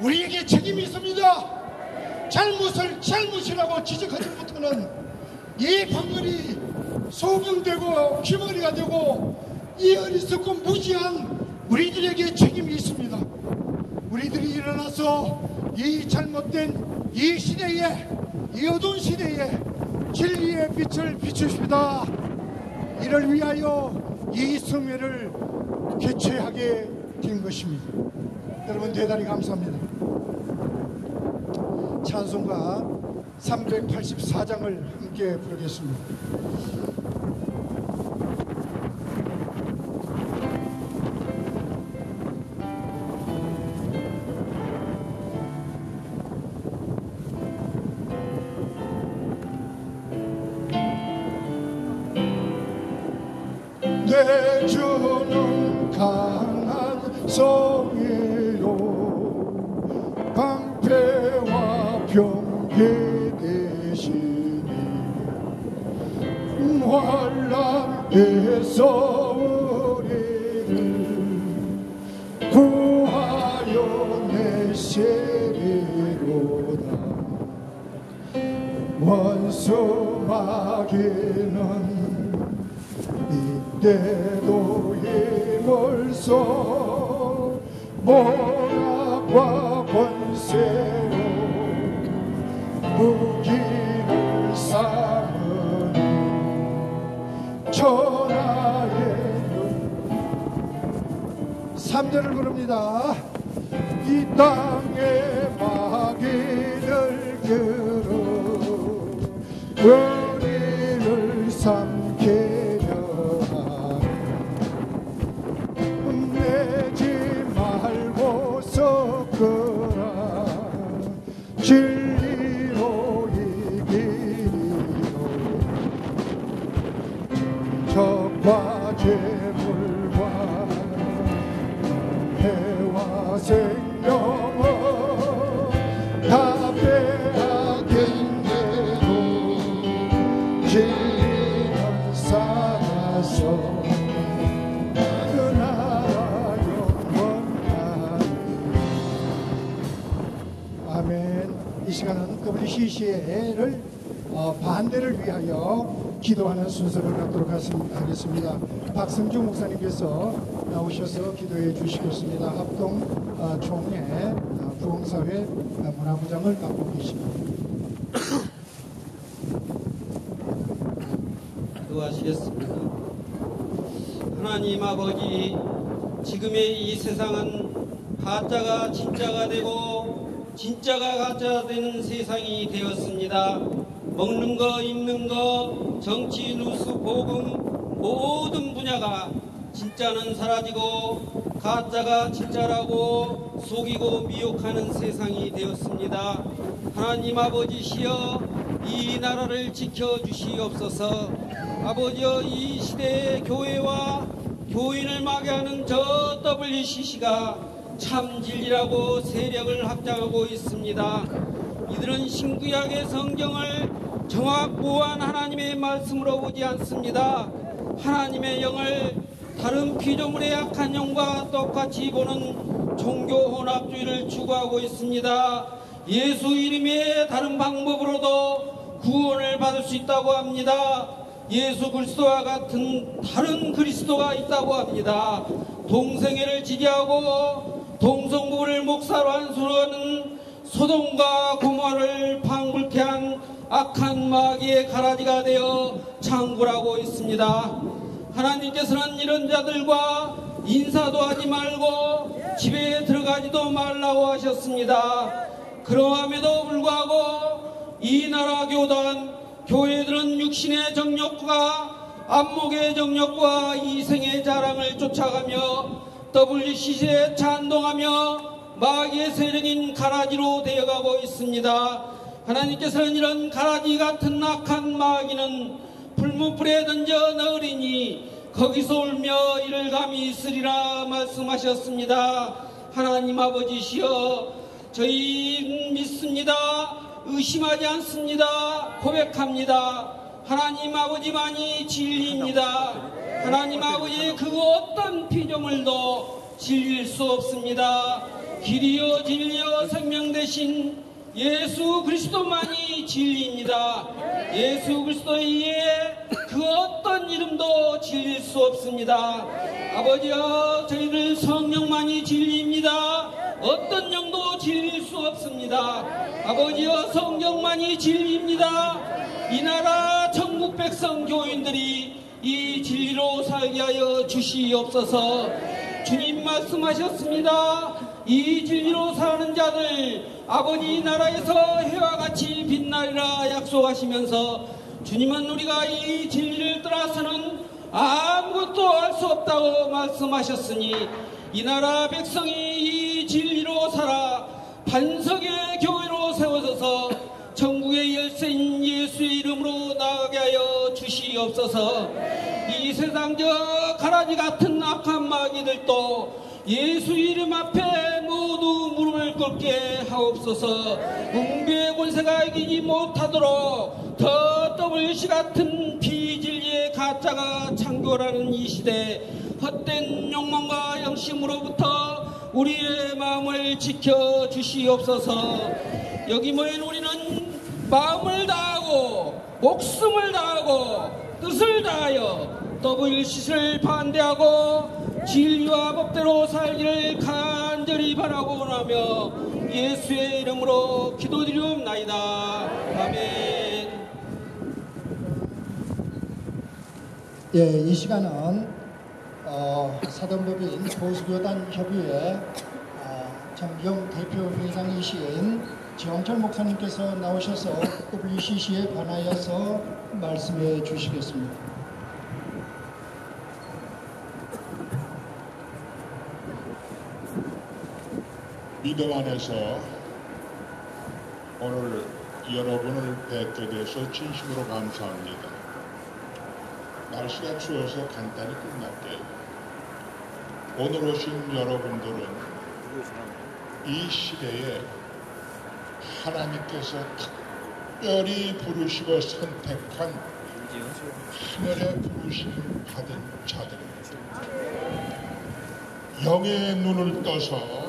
우리에게 책임이 있습니다. 잘못을 잘못이라고 지적하지 못하는 이 방언이 소금되고 귀머리가 되고 이 어리석고 무지한 우리들에게 책임이 있습니다. 우리들이 일어나서 이 잘못된 이 시대에, 이 어두운 시대에 진리의 빛을 비추십니다. 이를 위하여 이 성회를 개최하게 된 것입니다. 여러분 대단히 감사합니다. 찬송가 384장을 함께 부르겠습니다. 내 주는 강한 성이요 방패와 병게 되시니 환난에서 우리를 구하여 내시리로다. 원수 마귀는 이때도 힘을 써 모략과 권세로 무기를 삼으니 천하의 눈 3절을 부릅니다. 이 땅의 마귀를 들어 우리를 삼게 섞어라 진리로 이기리로 적과 재물과 해와 생명은 다 빼앗긴대도 진리는 살아서 이 시간은 WCC를 반대를 위하여 기도하는 순서를 갖도록 하겠습니다. 박승주 목사님께서 나오셔서 기도해 주시겠습니다. 합동 총회 부흥사회 문화부장을 맡고 계십니다. 기도하시겠습니다. 하나님 아버지, 지금의 이 세상은 가짜가 진짜가 되고 진짜가 가짜 되는 세상이 되었습니다. 먹는 거, 입는 거, 정치, 뉴스, 복음 모든 분야가 진짜는 사라지고 가짜가 진짜라고 속이고 미혹하는 세상이 되었습니다. 하나님 아버지시여 이 나라를 지켜주시옵소서. 아버지여 이 시대의 교회와 교인을 마개하는 저 WCC가 참 진리라고 세력을 확장하고 있습니다. 이들은 신구약의 성경을 정확무한 하나님의 말씀으로 보지 않습니다. 하나님의 영을 다른 피조물의 약한 영과 똑같이 보는 종교 혼합주의를 추구하고 있습니다. 예수 이름의 다른 방법으로도 구원을 받을 수 있다고 합니다. 예수 그리스도와 같은 다른 그리스도가 있다고 합니다. 동성애를 지지하고 동성부를 목사로 안수하는 소돔과 고모라를 방불케 한 악한 마귀의 가라지가 되어 창굴하고 있습니다. 하나님께서는 이런 자들과 인사도 하지 말고 집에 들어가지도 말라고 하셨습니다. 그러함에도 불구하고 이 나라 교단 교회들은 육신의 정욕과 안목의 정욕과 이생의 자랑을 쫓아가며 WCC에 찬동하며 마귀의 세력인 가라지로 되어가고 있습니다. 하나님께서는 이런 가라지 같은 악한 마귀는 불문불에 던져 넣으리니 거기서 울며 이를 감히 있으리라 말씀하셨습니다. 하나님 아버지시여, 저희 믿습니다. 의심하지 않습니다. 고백합니다. 하나님 아버지만이 진리입니다. 하나님 아버지 그 어떤 피조물도 진리일 수 없습니다. 길이요 진리요 생명 되신 예수 그리스도만이 진리입니다. 예수 그리스도 이외에 그 어떤 이름도 진리일 수 없습니다. 아버지여, 저희들 성령만이 진리입니다. 어떤 영도 진리일 수 없습니다. 아버지여, 성경만이 진리입니다. 이 나라 천국 백성 교인들이 이 진리로 살게 하여 주시옵소서. 주님 말씀하셨습니다. 이 진리로 사는 자들 아버지 나라에서 해와 같이 빛나리라 약속하시면서 주님은 우리가 이 진리를 떠나서는 아무것도 할 수 없다고 말씀하셨으니 이 나라 백성이 이 진리로 살아 반석의 교회로 세워져서 천국의 열쇠인 예수의 이름으로 나가게 하여 주시옵소서. 이 세상 저 가라지 같은 악한 마귀들도 예수 이름 앞에 모두 무릎을 꿇게 하옵소서. 음부의 권세가 이기지 못하도록 더 WC 같은 비진리의 가짜가 창궐하는 이 시대, 헛된 욕망과 양심으로부터 우리의 마음을 지켜 주시옵소서. 여기 모인 우리는 마음을 다하고 목숨을 다하고 뜻을 다하여 WCC를 반대하고 진리와 법대로 살기를 간절히 바라고 원하며 예수의 이름으로 기도드리옵나이다. 아멘. 예, 이 시간은 사단법인 보수교단협의회 정경 대표회장이신 지원철 목사님께서 나오셔서 WCC에 관하여서 말씀해 주시겠습니다. 믿음 안에서 오늘 여러분을 뵙게 돼서 진심으로 감사합니다. 날씨가 추워서 간단히 끝날게요. 오늘 오신 여러분들은 이 시대에 하나님께서 특별히 부르시고 선택한 하늘의 부르심을 받은 자들입니다. 영의 눈을 떠서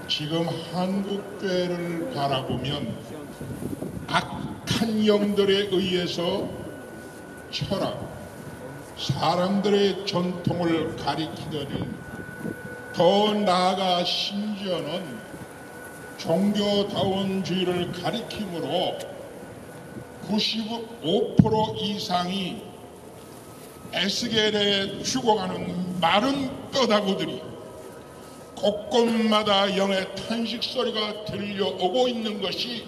지금 한국교회를 바라보면 악한 영들에 의해서 철학, 사람들의 전통을 가리키더니 더 나아가 심지어는 종교다원주의를 가리킴으로 95% 이상이 에스겔에 죽어가는 마른 뼈다구들이 곳곳마다 영의 탄식 소리가 들려오고 있는 것이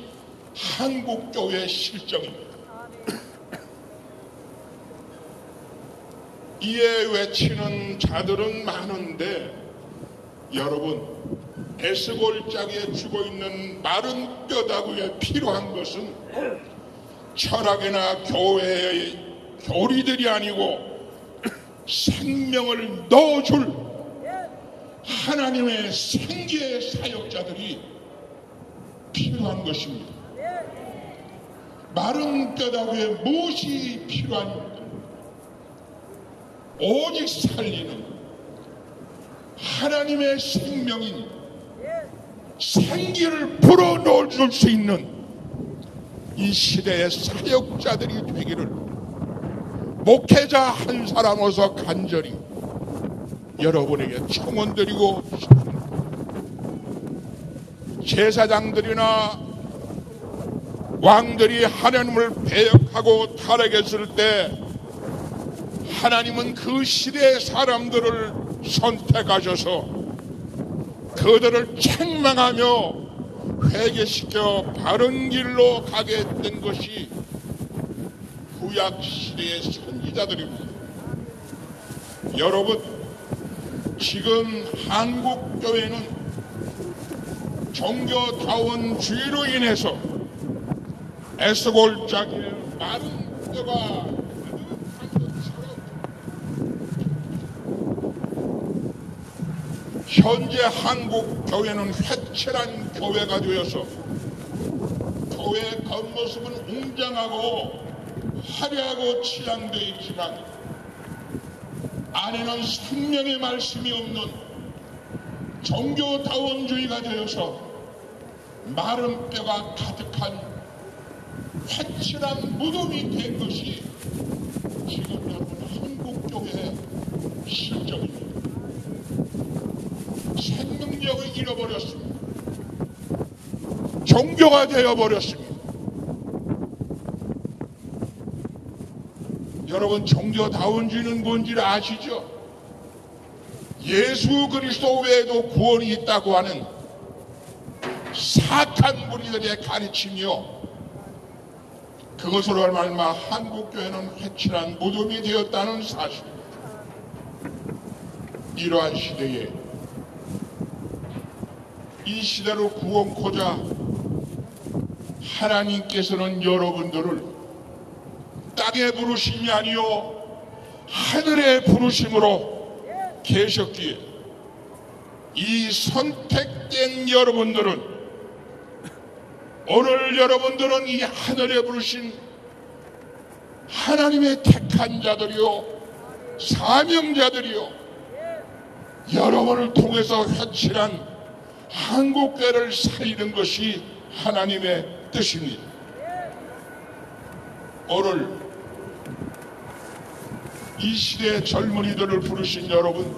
한국교회의 실정입니다. 이에 외치는 자들은 많은데 여러분, 에스골짜기에 죽어있는 마른 뼈다구에 필요한 것은 철학이나 교회의 교리들이 아니고 생명을 넣어줄 하나님의 생기의 사역자들이 필요한 것입니다. 마른 뼈다구에 무엇이 필요합니까? 오직 살리는 하나님의 생명인 생기를 불어넣어줄 수 있는 이 시대의 사역자들이 되기를 목회자 한 사람으로서 간절히 여러분에게 청원드리고 싶습니다. 제사장들이나 왕들이 하나님을 배역하고 타락했을 때 하나님은 그 시대의 사람들을 선택하셔서 그들을 책망하며 회개시켜 바른 길로 가게 된 것이 구약 시대의 선지자들입니다. 여러분, 지금 한국 교회는 종교다원주의로 인해서 애서골짜기에 마른 뼈가 현재 한국 교회는 회칠한 교회가 되어서 교회 겉모습은 웅장하고 화려하고 치장되어 있지만 안에는 생명의 말씀이 없는 종교다원주의가 되어서 마른 뼈가 가득한 회칠한 무덤이 된 것이 지금 여러분 한국교회의 실정입니다. 생명력을 잃어버렸습니다. 종교가 되어버렸습니다. 여러분, 종교다원주의는 뭔지를 아시죠? 예수 그리스도 외에도 구원이 있다고 하는 사탄 무리들의 가르침이요, 그것으로 말미암아 한국교회는 회칠한 무덤이 되었다는 사실입니다. 이러한 시대에 이 시대로 구원코자 하나님께서는 여러분들을 땅의 부르심이 아니요 하늘의 부르심으로 계셨기에 이 선택된 여러분들은, 오늘 여러분들은 이 하늘에 부르신 하나님의 택한 자들이요 사명자들이요 여러분을 통해서 회칠한 한국교회를 살리는 것이 하나님의 뜻입니다. 오늘 이 시대의 젊은이들을 부르신 여러분,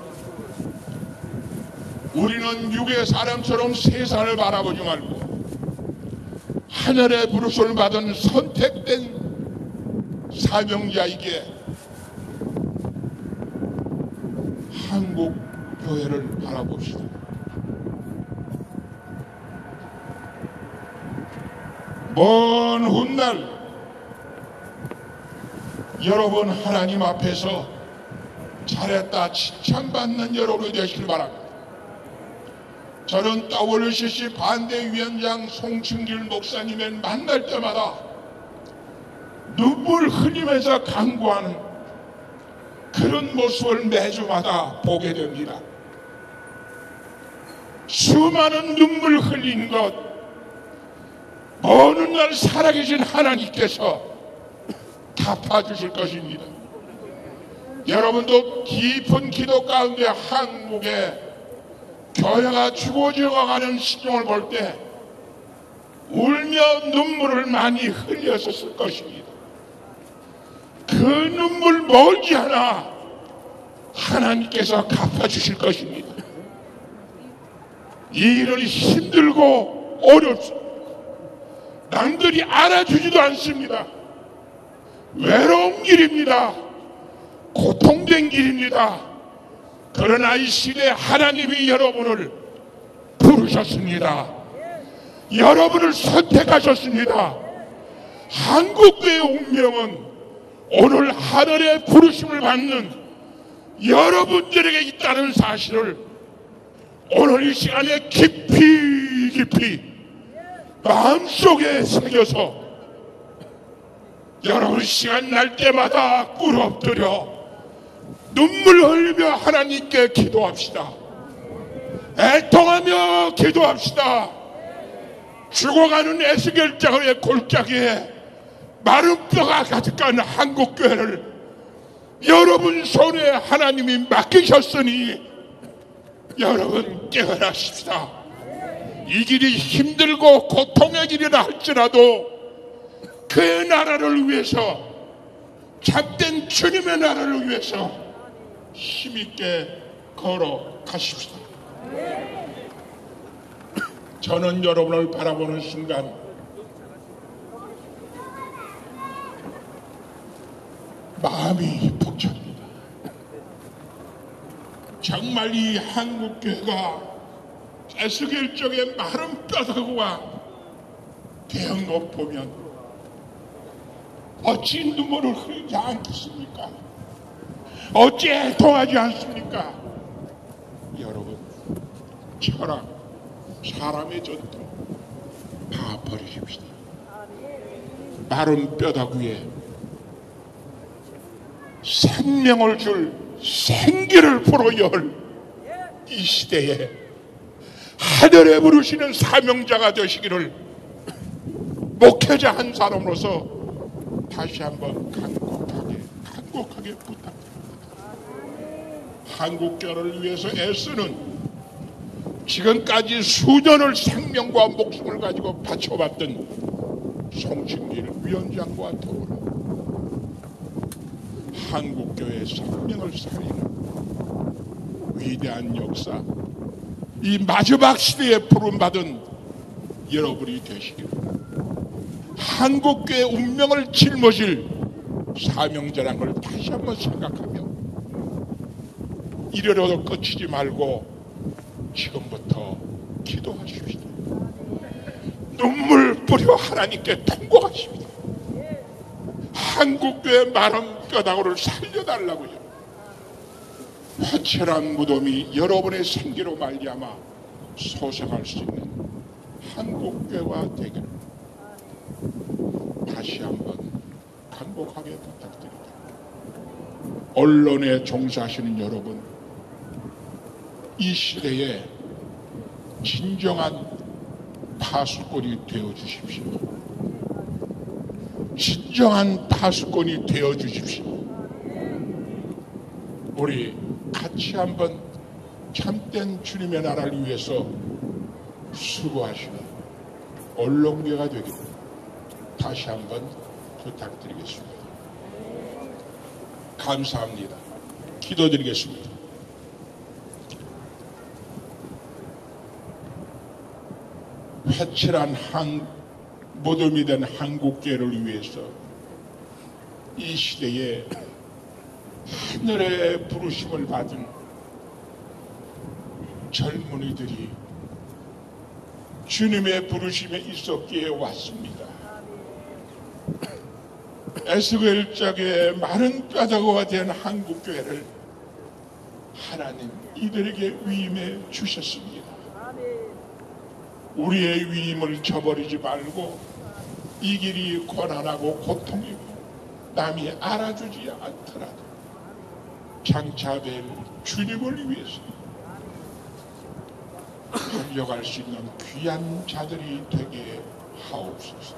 우리는 육의 사람처럼 세상을 바라보지 말고 하늘의 부르심을 받은 선택된 사명자에게 한국 교회를 바라봅시다. 먼 훗날 여러분 하나님 앞에서 잘했다 칭찬받는 여러분이 되시길 바랍니다. 저는 WCC 반대위원장 송충길 목사님을 만날 때마다 눈물 흘리면서 간구하는 그런 모습을 매주마다 보게 됩니다. 수많은 눈물 흘린 것, 어느 날 살아계신 하나님께서 갚아주실 것입니다. 여러분도 깊은 기도 가운데 한국의 교회가 죽어져가는 시종을 볼 때 울며 눈물을 많이 흘렸었을 것입니다. 그 눈물 머지않아 하나님께서 갚아주실 것입니다. 이 일은 힘들고 어렵습니다. 남들이 알아주지도 않습니다. 외로운 길입니다. 고통된 길입니다. 그러나 이 시대에 하나님이 여러분을 부르셨습니다. 여러분을 선택하셨습니다. 한국교회의 운명은 오늘 하늘의 부르심을 받는 여러분들에게 있다는 사실을 오늘 이 시간에 깊이 마음속에 새겨서 여러분 시간 날 때마다 꿇어 엎드려 눈물 흘리며 하나님께 기도합시다. 애통하며 기도합시다. 죽어가는 에스겔장의 골짜기에 마른 뼈가 가득한 한국교회를 여러분 손에 하나님이 맡기셨으니 여러분 깨어나십시다. 이 길이 힘들고 고통의 길이라 할지라도 그의 나라를 위해서, 참된 주님의 나라를 위해서 힘있게 걸어가십시다. 저는 여러분을 바라보는 순간 마음이 벅찹니다. 정말 이 한국교회가 에스겔 쪽에 마른 뼈다구와 된 것 보면 어찌 눈물을 흘리지 않겠습니까? 어찌 애통하지 않습니까? 여러분, 철학, 사람의 전통 다 버리십시다. 마른 뼈다귀 위에 생명을 줄 생기를 불어열 이 시대에 하늘에 부르시는 사명자가 되시기를 목회자 한 사람으로서 다시 한번 간곡하게 부탁드립니다. 한국교회를 위해서 애쓰는 지금까지 수년을 생명과 목숨을 가지고 바쳐봤던 송충길 위원장과 더불어 한국교회의 생명을 살리는 위대한 역사, 이 마지막 시대에 부름받은 여러분이 되시기를, 한국교회의 운명을 짊어질 사명자라는 걸 다시 한번 생각하며 이래로도 끝이지 말고 지금부터 기도하십시다. 눈물 뿌려 하나님께 통곡하십니다. 한국교회의 마른 뼈다귀를 살려달라고요. 화칠한 무덤이 여러분의 생기로 말미암아 소생할 수 있는 한국교회가 되기를 다시 한번 간곡하게 부탁드립니다. 언론에 종사하시는 여러분, 이 시대에 진정한 파수꾼이 되어주십시오. 진정한 파수꾼이 되어주십시오. 우리 같이 한번 참된 주님의 나라를 위해서 수고하시는 언론계가 되기를 다시 한번 부탁드리겠습니다. 감사합니다. 기도드리겠습니다. 회칠한 무덤이 된 한국교회를 위해서 이 시대에 하늘의 부르심을 받은 젊은이들이 주님의 부르심에 있었기에 왔습니다. 에스겔적의 마른 뼈다귀가 된 한국교회를 하나님 이들에게 위임해 주셨습니다. 우리의 위임을 저버리지 말고 이 길이 고난하고 고통이고 남이 알아주지 않더라도 장차될 주님을 위해서 달려갈 수 있는 귀한 자들이 되게 하옵소서.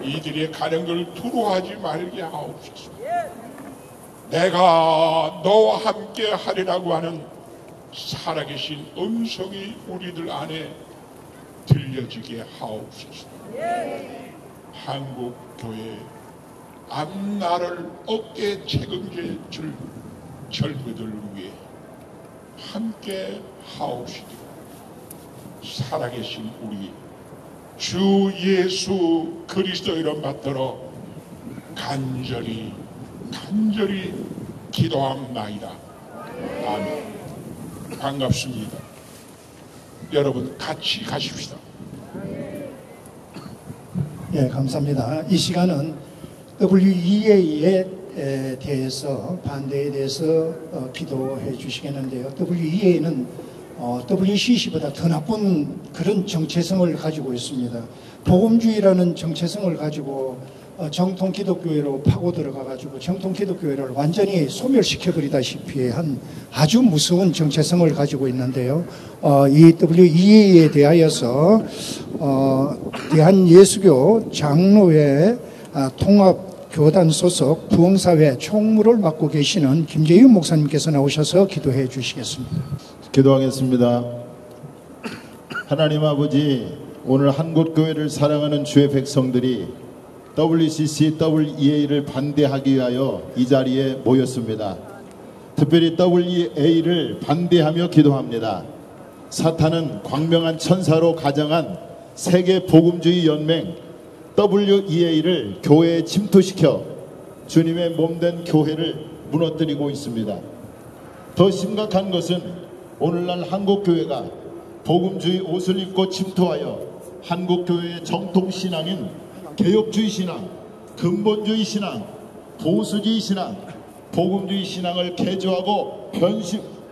이들이 가는 걸 두려워하지 말게 하옵소서. 내가 너와 함께 하리라고 하는 살아계신 음성이 우리들 안에 들려지게 하옵소서. 한국교회 앞날을 어깨에 책임져 줄 젊은이들을 위해 함께 하옵시기를 살아계신 우리 주 예수 그리스도 이름 받들어 간절히 기도합나이다. 아멘. 반갑습니다. 여러분 같이 가십시다. 예, 감사합니다. 이 시간은 WEA에 대해서 반대에 대해서 기도해 주시겠는데요. WEA는 WCC보다 더 나쁜 그런 정체성을 가지고 있습니다. 복음주의라는 정체성을 가지고 정통 기독교회로 파고 들어가가지고 정통 기독교회를 완전히 소멸시켜버리다시피 한 아주 무서운 정체성을 가지고 있는데요. 이 WEA에 대하여서 대한예수교 장로회 통합교단 소속 부흥사회 총무를 맡고 계시는 김재윤 목사님께서 나오셔서 기도해 주시겠습니다. 기도하겠습니다. 하나님 아버지, 오늘 한국교회를 사랑하는 주의 백성들이 WCC, WEA를 반대하기 위하여 이 자리에 모였습니다. 특별히 WEA를 반대하며 기도합니다. 사탄은 광명한 천사로 가정한 세계 복음주의 연맹 WEA를 교회에 침투시켜 주님의 몸된 교회를 무너뜨리고 있습니다. 더 심각한 것은 오늘날 한국교회가 복음주의 옷을 입고 침투하여 한국교회의 정통신앙인 개혁주의 신앙, 근본주의 신앙, 보수주의 신앙, 복음주의 신앙을 개조하고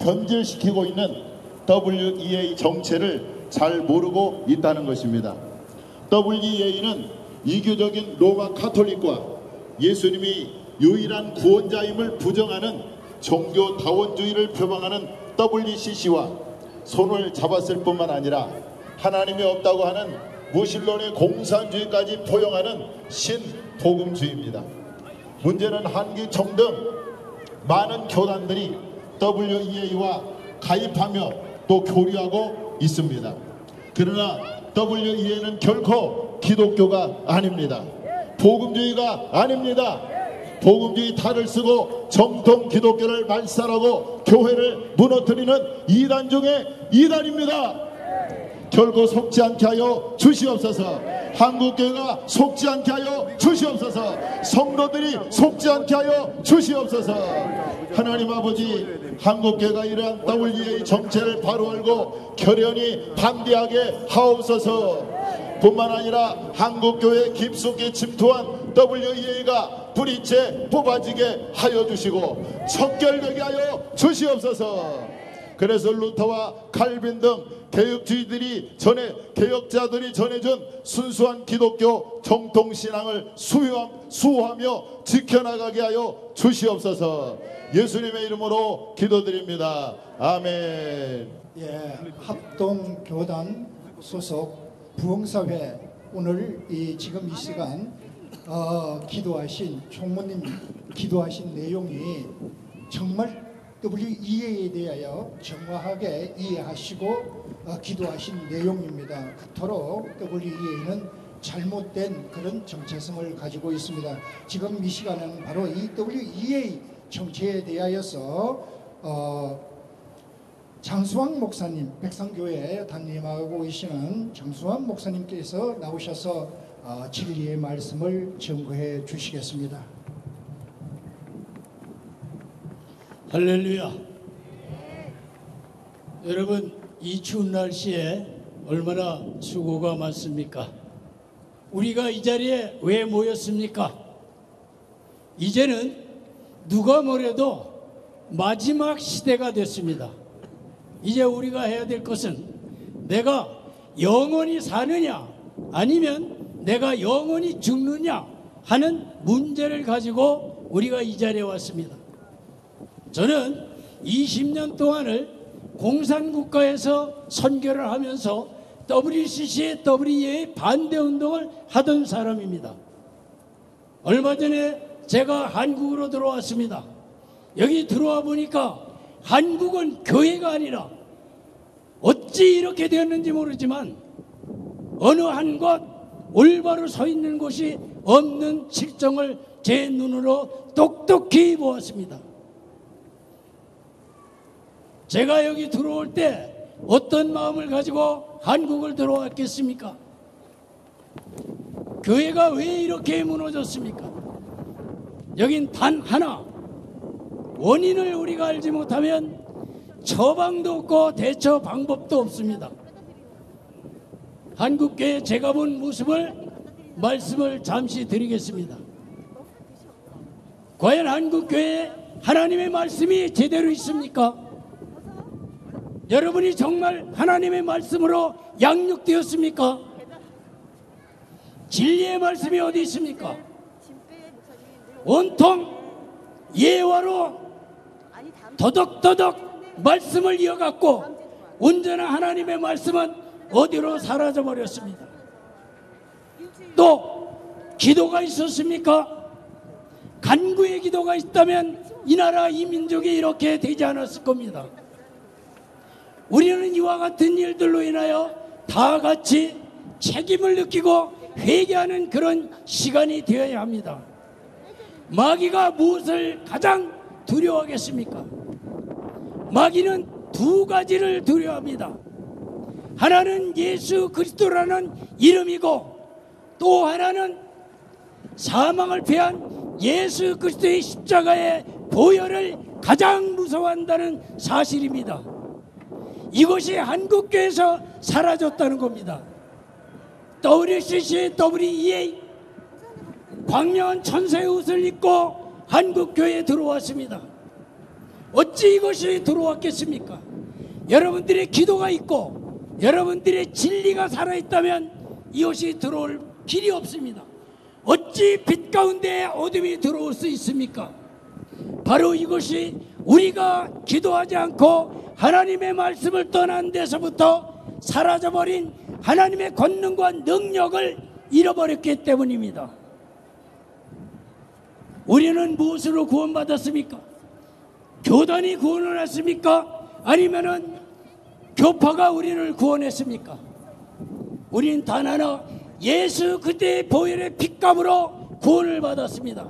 변질시키고 있는 WEA 정체를 잘 모르고 있다는 것입니다. WEA는 이교적인 로마 카톨릭과 예수님이 유일한 구원자임을 부정하는 종교다원주의를 표방하는 WCC와 손을 잡았을 뿐만 아니라 하나님이 없다고 하는 무신론의 공산주의까지 포용하는 신복음주의입니다. 문제는 한기총 등 많은 교단들이 WEA와 가입하며 또 교류하고 있습니다. 그러나 WEA는 결코 기독교가 아닙니다. 복음주의가 아닙니다. 복음주의 탈을 쓰고 정통 기독교를 말살하고 교회를 무너뜨리는 이단 중에 이단입니다. 결코 속지 않게 하여 주시옵소서. 한국교회가 속지 않게 하여 주시옵소서. 성도들이 속지 않게 하여 주시옵소서. 하나님 아버지, 한국교회가 이러한 WEA 정체를 바로 알고 결연히 반대하게 하옵소서. 뿐만 아니라 한국교회에 깊숙이 침투한 WEA가 뿌리째 뽑아지게 하여 주시고 척결되게 하여 주시옵소서. 그래서 루터와 칼빈 등 개혁자들이 전해준 순수한 기독교 정통신앙을 수호하며 지켜나가게 하여 주시옵소서. 예수님의 이름으로 기도드립니다. 아멘. 예, 합동교단 소속 부흥사회 오늘 지금 이 시간 기도하신 총무님 기도하신 내용이 정말 WEA에 대하여 정확하게 이해하시고 기도하신 내용입니다. 그토록 WEA는 잘못된 그런 정체성을 가지고 있습니다. 지금 이 시간은 바로 이 WEA 정체에 대하여서 장수왕 목사님, 백성교회 담임하고 계시는 장수왕 목사님께서 나오셔서 진리의 말씀을 증거해 주시겠습니다. 할렐루야. 여러분, 이 추운 날씨에 얼마나 수고가 많습니까? 우리가 이 자리에 왜 모였습니까? 이제는 누가 뭐래도 마지막 시대가 됐습니다. 이제 우리가 해야 될 것은 내가 영원히 사느냐 아니면 내가 영원히 죽느냐 하는 문제를 가지고 우리가 이 자리에 왔습니다. 저는 20년 동안을 공산국가에서 선교를 하면서 WCC, WEA 반대운동을 하던 사람입니다. 얼마 전에 제가 한국으로 들어왔습니다. 여기 들어와 보니까 한국은 교회가 아니라 어찌 이렇게 되었는지 모르지만 어느 한 곳 올바로 서 있는 곳이 없는 실정을 제 눈으로 똑똑히 보았습니다. 제가 여기 들어올 때 어떤 마음을 가지고 한국을 들어왔겠습니까? 교회가 왜 이렇게 무너졌습니까? 여긴 단 하나 원인을 우리가 알지 못하면 처방도 없고 대처 방법도 없습니다. 한국교회 제가 본 모습을 말씀을 잠시 드리겠습니다. 과연 한국교회에 하나님의 말씀이 제대로 있습니까? 여러분이 정말 하나님의 말씀으로 양육되었습니까? 진리의 말씀이 어디 있습니까? 온통 예화로 더덕더덕 말씀을 이어갔고 온전한 하나님의 말씀은 어디로 사라져버렸습니다. 또 기도가 있었습니까? 간구의 기도가 있다면 이 나라 이 민족이 이렇게 되지 않았을 겁니다. 우리는 이와 같은 일들로 인하여 다 같이 책임을 느끼고 회개하는 그런 시간이 되어야 합니다. 마귀가 무엇을 가장 두려워하겠습니까? 마귀는 두 가지를 두려워합니다. 하나는 예수 그리스도라는 이름이고 또 하나는 사망을 패한 예수 그리스도의 십자가의 보혈을 가장 무서워한다는 사실입니다. 이것이 한국교회에서 사라졌다는 겁니다. WCC, WEA 광명한 천사의 옷을 입고 한국교회에 들어왔습니다. 어찌 이것이 들어왔겠습니까? 여러분들의 기도가 있고 여러분들의 진리가 살아있다면 이것이 들어올 길이 없습니다. 어찌 빛 가운데 어둠이 들어올 수 있습니까? 바로 이것이 우리가 기도하지 않고 하나님의 말씀을 떠난 데서부터 사라져버린 하나님의 권능과 능력을 잃어버렸기 때문입니다. 우리는 무엇으로 구원받았습니까? 교단이 구원을 했습니까? 아니면은 교파가 우리를 구원했습니까? 우리는 단 하나, 예수 그때의 보혈의 핏값으로 구원을 받았습니다.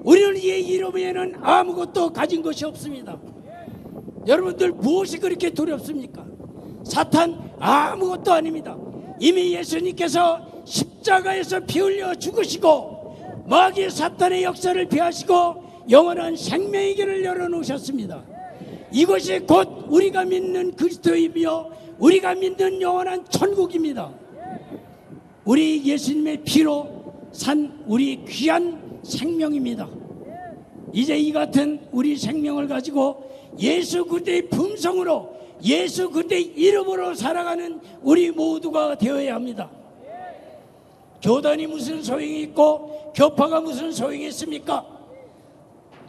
우리는 이 이름 외에는 아무것도 가진 것이 없습니다. 여러분들 무엇이 그렇게 두렵습니까? 사탄 아무것도 아닙니다. 이미 예수님께서 십자가에서 피 흘려 죽으시고 마귀 사탄의 역사를 피하시고 영원한 생명의 길을 열어놓으셨습니다. 이것이 곧 우리가 믿는 그리스도이며 우리가 믿는 영원한 천국입니다. 우리 예수님의 피로 산 우리 귀한 생명입니다. 이제 이 같은 우리 생명을 가지고 예수 그리스도의 품성으로 예수 그리스도의 이름으로 살아가는 우리 모두가 되어야 합니다. 교단이 무슨 소용이 있고 교파가 무슨 소용이 있습니까?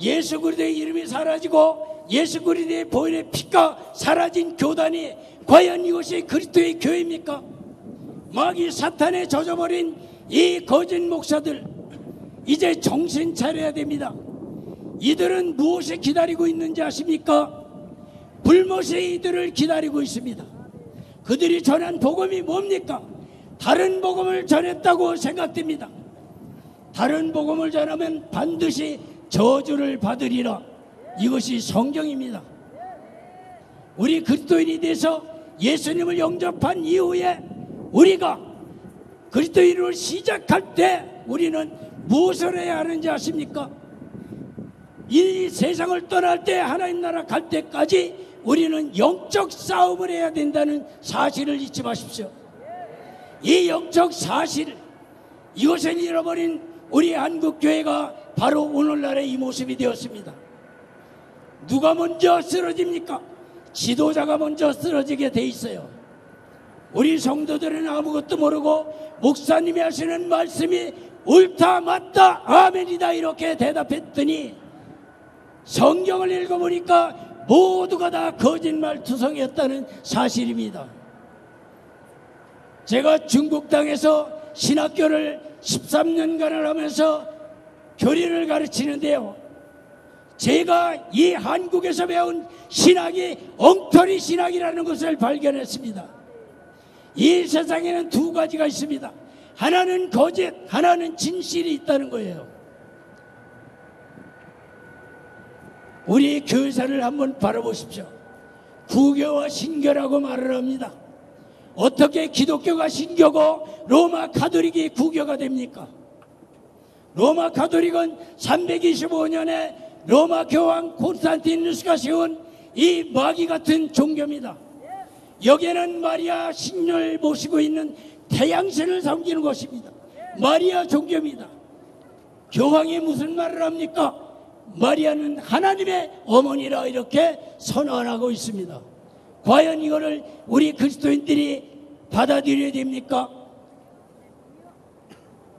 예수 그리스도의 이름이 사라지고 예수 그리스도의 보혈의 피가 사라진 교단이 과연 이것이 그리스도의 교회입니까? 마귀 사탄에 젖어버린 이 거짓 목사들, 이제 정신 차려야 됩니다. 이들은 무엇을 기다리고 있는지 아십니까? 불못이 이들을 기다리고 있습니다. 그들이 전한 복음이 뭡니까? 다른 복음을 전했다고 생각됩니다. 다른 복음을 전하면 반드시 저주를 받으리라. 이것이 성경입니다. 우리 그리스도인이 돼서 예수님을 영접한 이후에 우리가 그리스도인을 시작할 때 우리는 무엇을 해야 하는지 아십니까? 이 세상을 떠날 때 하나님 나라 갈 때까지 우리는 영적 싸움을 해야 된다는 사실을 잊지 마십시오. 이 영적 사실, 이것을 잃어버린 우리 한국교회가 바로 오늘날의 이 모습이 되었습니다. 누가 먼저 쓰러집니까? 지도자가 먼저 쓰러지게 돼 있어요. 우리 성도들은 아무것도 모르고 목사님이 하시는 말씀이 옳다 맞다 아멘이다 이렇게 대답했더니 성경을 읽어보니까 모두가 다 거짓말 투성이었다는 사실입니다. 제가 중국 땅에서 신학교를 13년간을 하면서 교리를 가르치는데요, 제가 이 한국에서 배운 신학이 엉터리 신학이라는 것을 발견했습니다. 이 세상에는 두 가지가 있습니다. 하나는 거짓, 하나는 진실이 있다는 거예요. 우리 교회사를 한번 바라보십시오. 구교와 신교라고 말을 합니다. 어떻게 기독교가 신교고 로마 가톨릭이 구교가 됩니까? 로마 가톨릭은 325년에 로마 교황 콘스탄티누스가 세운 이 마귀 같은 종교입니다. 여기에는 마리아 신녀를 모시고 있는 태양신을 섬기는 것입니다. 마리아 종교입니다. 교황이 무슨 말을 합니까? 마리아는 하나님의 어머니라 이렇게 선언하고 있습니다. 과연 이거를 우리 그리스도인들이 받아들여야 됩니까?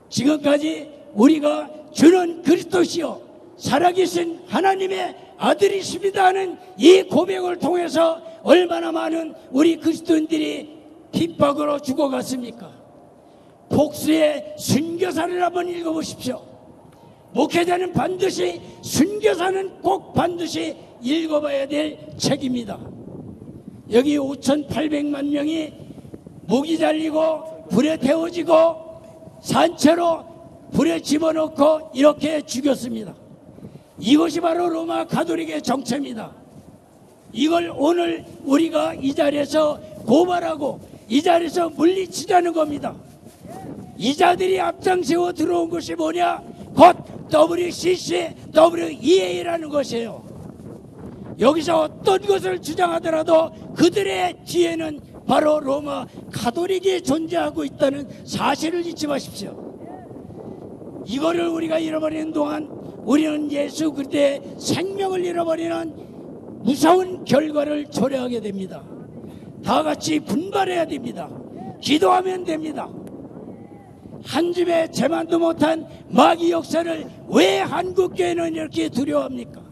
지금까지 우리가 주는 그리스도시요 살아계신 하나님의 아들이십니다 하는 이 고백을 통해서 얼마나 많은 우리 그리스도인들이 핍박으로 죽어갔습니까? 복수의 순교사를 한번 읽어보십시오. 목회자는 반드시, 순교사는 꼭 반드시 읽어봐야 될 책입니다. 여기 5,800만 명이 목이 잘리고 불에 태워지고 산채로 불에 집어넣고 이렇게 죽였습니다. 이것이 바로 로마 가톨릭의 정체입니다. 이걸 오늘 우리가 이 자리에서 고발하고 이 자리에서 물리치자는 겁니다. 이 자들이 앞장세워 들어온 것이 뭐냐? 곧 WCC, WEA라는 것이에요. 여기서 어떤 것을 주장하더라도 그들의 뒤에는 바로 로마 가톨릭이 존재하고 있다는 사실을 잊지 마십시오. 이거를 우리가 잃어버리는 동안 우리는 예수 그리스도의 생명을 잃어버리는 무서운 결과를 초래하게 됩니다. 다 같이 분발해야 됩니다. 기도하면 됩니다. 한 줌의 재만도 못한 마귀 역사를 왜 한국교회는 이렇게 두려워합니까?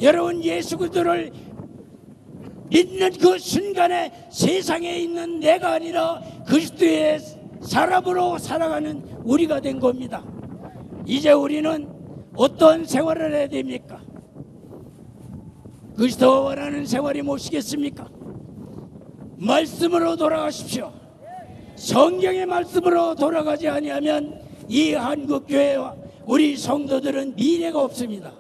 여러분, 예수 그리스도를 믿는 그 순간에 세상에 있는 내가 아니라 그리스도의 사람으로 살아가는 우리가 된 겁니다. 이제 우리는 어떤 생활을 해야 됩니까? 그리스도가 원하는 생활이 무엇이겠습니까? 말씀으로 돌아가십시오. 성경의 말씀으로 돌아가지 아니하면 이 한국교회와 우리 성도들은 미래가 없습니다.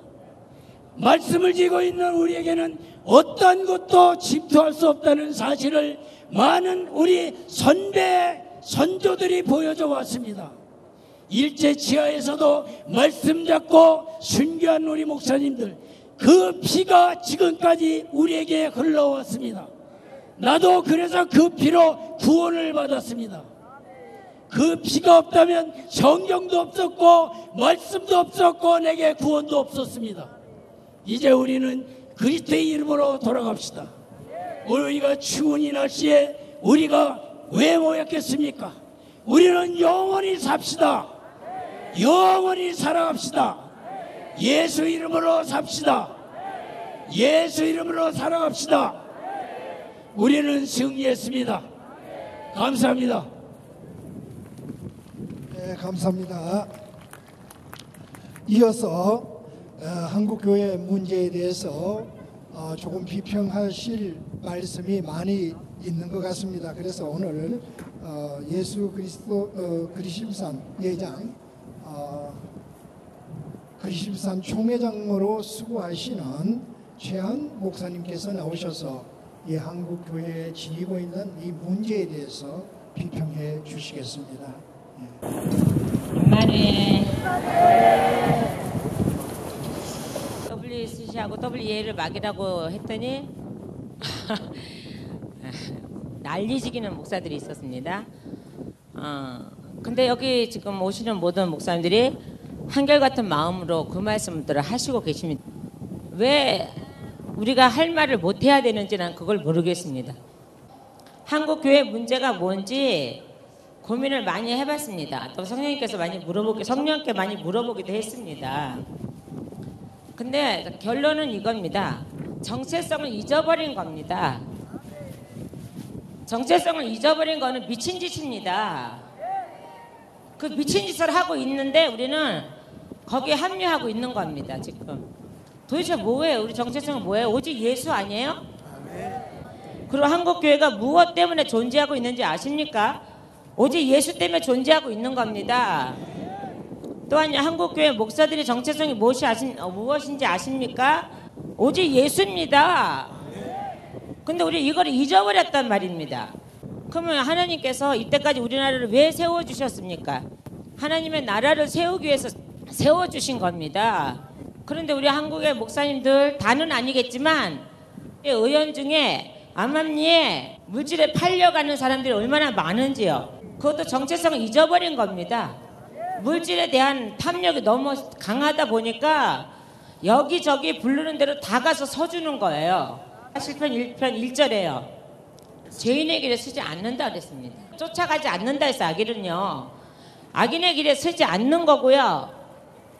말씀을 지고 있는 우리에게는 어떤 것도 침투할 수 없다는 사실을 많은 우리 선배 선조들이 보여줘 왔습니다. 일제 치하에서도 말씀 잡고 순교한 우리 목사님들, 그 피가 지금까지 우리에게 흘러왔습니다. 나도 그래서 그 피로 구원을 받았습니다. 그 피가 없다면 성경도 없었고 말씀도 없었고 내게 구원도 없었습니다. 이제 우리는 그리스도의 이름으로 돌아갑시다. 우리가 추운 이 날씨에 우리가 왜 모였겠습니까? 우리는 영원히 삽시다. 영원히 살아갑시다. 예수 이름으로 삽시다. 예수 이름으로 살아갑시다. 우리는 승리했습니다. 감사합니다. 네, 감사합니다. 이어서 한국교회 문제에 대해서 조금 비평하실 말씀이 많이 있는 것 같습니다. 그래서 오늘 예수 그리스도 그리심산 예장 그리심산 총회장으로 수고하시는 최한 목사님께서 나오셔서 이 한국교회에 지니고 있는 이 문제에 대해서 비평해 주시겠습니다. 만에 WCC하고 WA를 막이라고 했더니 난리지기는 목사들이 있었습니다. 근데 여기 지금 오시는 모든 목사님들이 한결같은 마음으로 그 말씀들을 하시고 계십니다. 왜 우리가 할 말을 못해야 되는지 난 그걸 모르겠습니다. 한국교회 문제가 뭔지 고민을 많이 해봤습니다. 또 성령님께 많이 물어보기도 했습니다. 근데 결론은 이겁니다. 정체성을 잊어버린 겁니다. 정체성을 잊어버린 거는 미친 짓입니다. 그 미친 짓을 하고 있는데 우리는 거기에 합류하고 있는 겁니다. 지금 도대체 뭐예요? 우리 정체성은 뭐예요? 오직 예수 아니에요? 그리고 한국교회가 무엇 때문에 존재하고 있는지 아십니까? 오직 예수 때문에 존재하고 있는 겁니다. 또한 한국교회 목사들의 정체성이 무엇인지 아십니까? 오직 예수입니다. 근데 우리 이걸 잊어버렸단 말입니다. 그러면 하나님께서 이때까지 우리나라를 왜 세워주셨습니까? 하나님의 나라를 세우기 위해서 세워주신 겁니다. 그런데 우리 한국의 목사님들 다는 아니겠지만 의원 중에 암암리에 물질에 팔려가는 사람들이 얼마나 많은지요. 그것도 정체성을 잊어버린 겁니다. 물질에 대한 탐욕이 너무 강하다 보니까 여기저기 부르는 대로 다 가서 서주는 거예요. 시편 1편 1절에요. 죄인의 길에 서지 않는다 그랬습니다. 쫓아가지 않는다 해서 악인은요. 악인의 길에 서지 않는 거고요.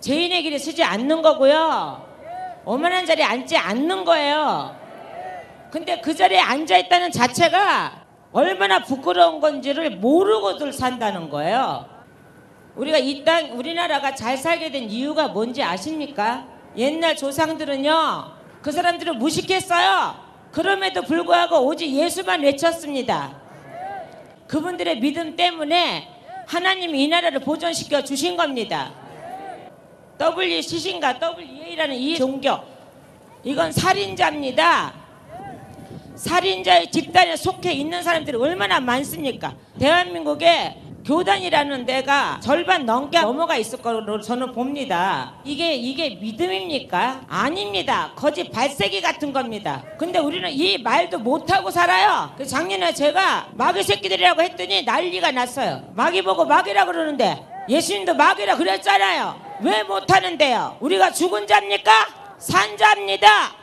죄인의 길에 서지 않는 거고요. 오만한 자리에 앉지 않는 거예요. 근데 그 자리에 앉아있다는 자체가 얼마나 부끄러운 건지를 모르고들 산다는 거예요. 우리가 이 땅, 우리나라가 잘 살게 된 이유가 뭔지 아십니까? 옛날 조상들은요, 그 사람들을 무식했어요. 그럼에도 불구하고 오직 예수만 외쳤습니다. 그분들의 믿음 때문에 하나님이 이 나라를 보존시켜 주신 겁니다. WCC인가 WA라는 이 종교, 이건 살인자입니다. 살인자의 집단에 속해 있는 사람들이 얼마나 많습니까? 대한민국에 교단이라는 데가 절반 넘게 넘어가 있을 거로 저는 봅니다. 이게 믿음입니까? 아닙니다. 거짓 발세기 같은 겁니다. 근데 우리는 이 말도 못하고 살아요. 그래서 작년에 제가 마귀 새끼들이라고 했더니 난리가 났어요. 마귀 보고 마귀라 그러는데 예수님도 마귀라 그랬잖아요. 왜 못하는데요? 우리가 죽은 자입니까? 산 자입니다.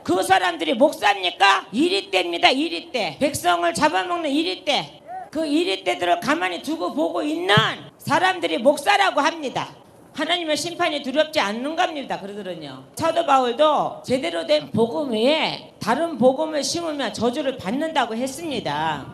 그 사람들이 목사입니까? 이리떼입니다. 이리떼. 백성을 잡아먹는 이리떼. 그 이리떼들을 가만히 두고 보고 있는 사람들이 목사라고 합니다. 하나님의 심판이 두렵지 않는 겁니다. 그러더군요. 사도 바울도 제대로 된 복음 외에 다른 복음을 심으면 저주를 받는다고 했습니다.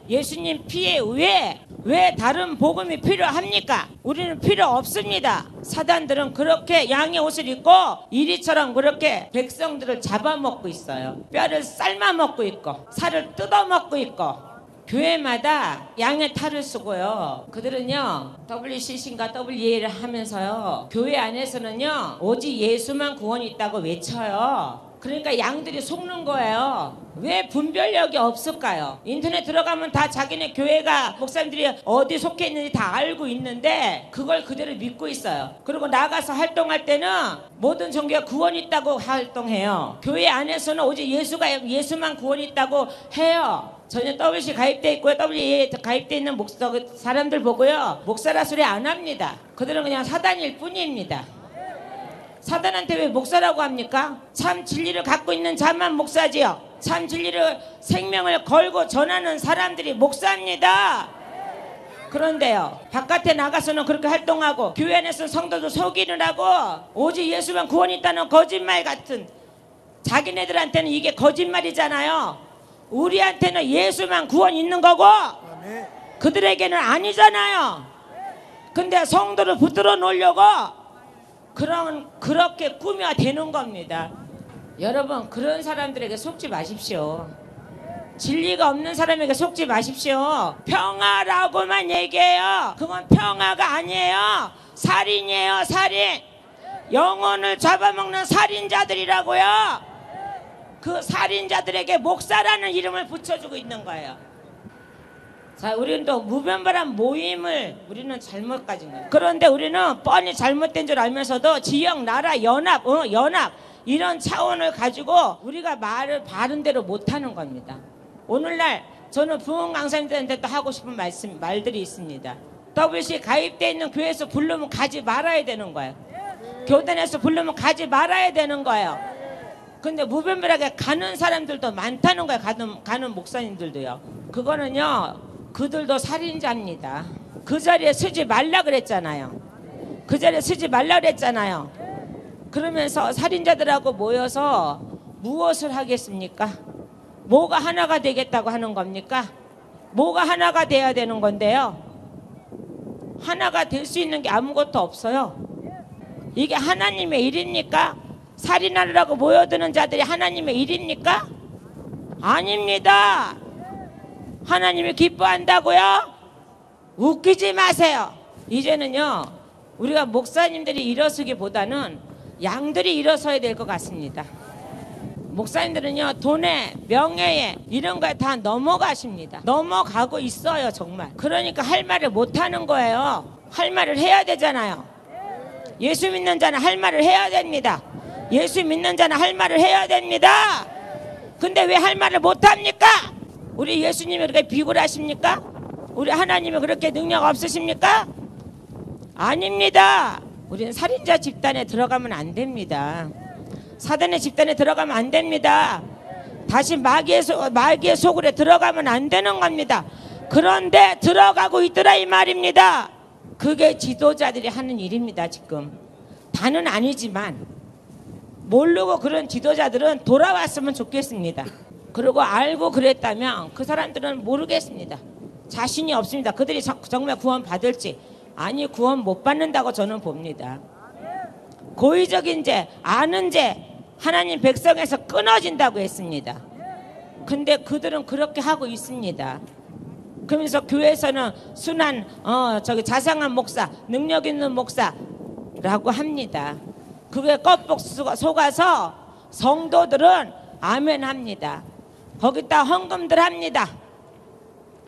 예수님 피에 의해 왜 다른 복음이 필요합니까? 우리는 필요 없습니다. 사단들은 그렇게 양의 옷을 입고 이리처럼 그렇게 백성들을 잡아먹고 있어요. 뼈를 삶아먹고 있고 살을 뜯어먹고 있고 교회마다 양의 탈을 쓰고요. 그들은요 WCC인가 WEA를 하면서요 교회 안에서는요 오직 예수만 구원이 있다고 외쳐요. 그러니까 양들이 속는 거예요. 왜 분별력이 없을까요? 인터넷 들어가면 다 자기네 교회가 목사님들이 어디 속해 있는지 다 알고 있는데 그걸 그대로 믿고 있어요. 그리고 나가서 활동할 때는 모든 종교가 구원이 있다고 활동해요. 교회 안에서는 오직 예수만 구원이 있다고 해요. 전혀 WC 가입돼 있고요. WEA에 가입돼 있는 사람들 보고요. 목사라 소리 안 합니다. 그들은 그냥 사단일 뿐입니다. 사단한테 왜 목사라고 합니까? 참 진리를 갖고 있는 자만 목사지요. 참 진리를 생명을 걸고 전하는 사람들이 목사입니다. 그런데요 바깥에 나가서는 그렇게 활동하고 교회 안에서 성도도 속이는 하고 오직 예수만 구원이 있다는 거짓말 같은 자기네들한테는 이게 거짓말이잖아요. 우리한테는 예수만 구원 있는 거고 그들에게는 아니잖아요. 근데 성도를 붙들어 놓으려고 그렇게 꾸며대는 겁니다. 여러분 그런 사람들에게 속지 마십시오. 진리가 없는 사람에게 속지 마십시오. 평화라고만 얘기해요. 그건 평화가 아니에요. 살인이에요. 살인. 영혼을 잡아먹는 살인자들이라고요. 그 살인자들에게 목사라는 이름을 붙여주고 있는 거예요. 자, 우리는 또 무분별한 모임을 우리는 잘못 가진 거예요. 그런데 우리는 뻔히 잘못된 줄 알면서도 지역, 나라, 연합 이런 차원을 가지고 우리가 말을 바른 대로 못하는 겁니다. 오늘날 저는 부흥 강사님들한테 또 하고 싶은 말들이 있습니다. WC 가입되어 있는 교회에서 부르면 가지 말아야 되는 거예요. 교단에서 부르면 가지 말아야 되는 거예요. 근데 무분별하게 가는 사람들도 많다는 거예요. 가는 목사님들도요. 그거는요 그들도 살인자입니다. 그 자리에 서지 말라 그랬잖아요. 그 자리에 서지 말라 그랬잖아요. 그러면서 살인자들하고 모여서 무엇을 하겠습니까? 뭐가 하나가 되겠다고 하는 겁니까? 뭐가 하나가 돼야 되는 건데요. 하나가 될 수 있는 게 아무것도 없어요. 이게 하나님의 일입니까? 살인하려고 모여드는 자들이 하나님의 일입니까? 아닙니다. 하나님이 기뻐한다고요? 웃기지 마세요. 이제는요 우리가 목사님들이 일어서기보다는 양들이 일어서야 될 것 같습니다. 목사님들은요 돈에 명예에 이런 거에 다 넘어가십니다. 넘어가고 있어요 정말. 그러니까 할 말을 못하는 거예요. 할 말을 해야 되잖아요. 예수 믿는 자는 할 말을 해야 됩니다. 예수 믿는 자는 할 말을 해야 됩니다. 근데 왜 할 말을 못합니까? 우리 예수님이 그렇게 비굴하십니까? 우리 하나님이 그렇게 능력 없으십니까? 아닙니다. 우리는 살인자 집단에 들어가면 안 됩니다. 사단의 집단에 들어가면 안 됩니다. 다시 마귀의 속으로 들어가면 안 되는 겁니다. 그런데 들어가고 있더라 이 말입니다. 그게 지도자들이 하는 일입니다. 지금 다는 아니지만 모르고 그런 지도자들은 돌아왔으면 좋겠습니다. 그리고 알고 그랬다면 그 사람들은 모르겠습니다. 자신이 없습니다. 그들이 정말 구원 받을지. 아니 구원 못 받는다고 저는 봅니다. 고의적인 죄, 아는 죄 하나님 백성에서 끊어진다고 했습니다. 근데 그들은 그렇게 하고 있습니다. 그러면서 교회에서는 순한 자상한 목사, 능력 있는 목사라고 합니다. 그게 껍복 속아서 성도들은 아멘 합니다. 거기다 헌금들 합니다.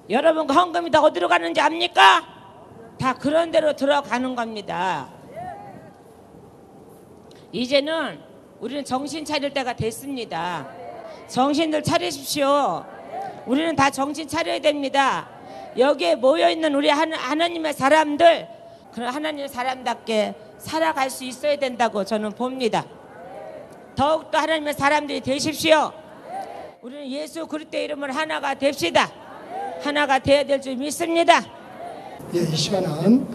여러분 그 헌금이 다 어디로 가는지 압니까? 다 그런 대로 들어가는 겁니다. 이제는 우리는 정신 차릴 때가 됐습니다. 정신들 차리십시오. 우리는 다 정신 차려야 됩니다. 여기에 모여있는 우리 하나님의 사람들, 그런 하나님의 사람답게 살아갈 수 있어야 된다고 저는 봅니다. 더욱더 하나님의 사람들이 되십시오. 우리는 예수 그리스도의 이름으로 하나가 됩시다. 하나가 되어야 될 줄 믿습니다. 예, 이 시간은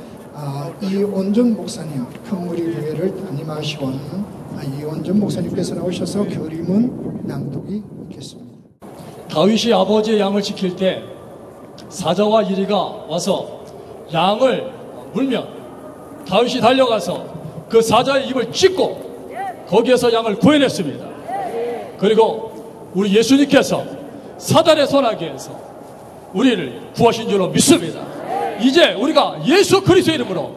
이원전 목사님, 큰무리 교회를 담임하시는 이원전 목사님께서 나오셔서 교리문 낭독이 있겠습니다. 다윗이 아버지의 양을 지킬 때 사자와 이리가 와서 양을 물면 다윗이 달려가서 그 사자의 입을 찢고 거기에서 양을 구해냈습니다. 그리고 우리 예수님께서 사단의 손아귀에서 우리를 구하신 줄로 믿습니다. 이제 우리가 예수 그리스도의 이름으로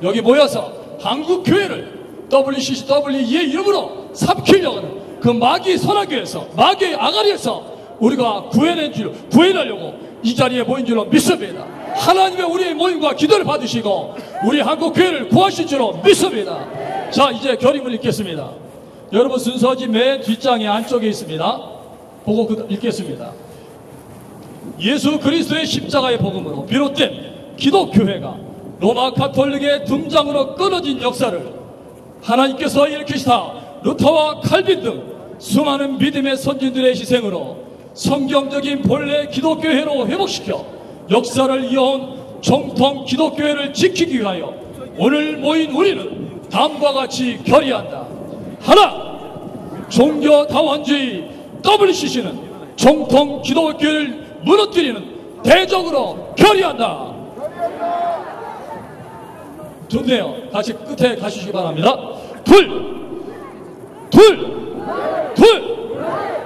여기 모여서 한국교회를 WCCW의 이름으로 삼키려고 하는 그 마귀의 손아귀에서, 마귀의 아가리에서 우리가 구해내려고 이 자리에 모인 줄로 믿습니다. 하나님의 우리의 모임과 기도를 받으시고 우리 한국교회를 구하신 줄로 믿습니다. 자, 이제 결의문 읽겠습니다. 여러분 순서지 맨 뒷장에 안쪽에 있습니다. 보고 읽겠습니다. 예수 그리스도의 십자가의 복음으로 비롯된 기독교회가 로마 가톨릭의 등장으로 끊어진 역사를 하나님께서 일으키시다 루터와 칼빈 등 수많은 믿음의 선진들의 희생으로 성경적인 본래 기독교회로 회복시켜 역사를 이어온 정통 기독교회를 지키기 위하여 오늘 모인 우리는 다음과 같이 결의한다. 하나, 종교다원주의 WCC는 정통 기독교회를 무너뜨리는 대적으로 결의한다. 좋네요. 같이 끝에 가시기 바랍니다. 둘.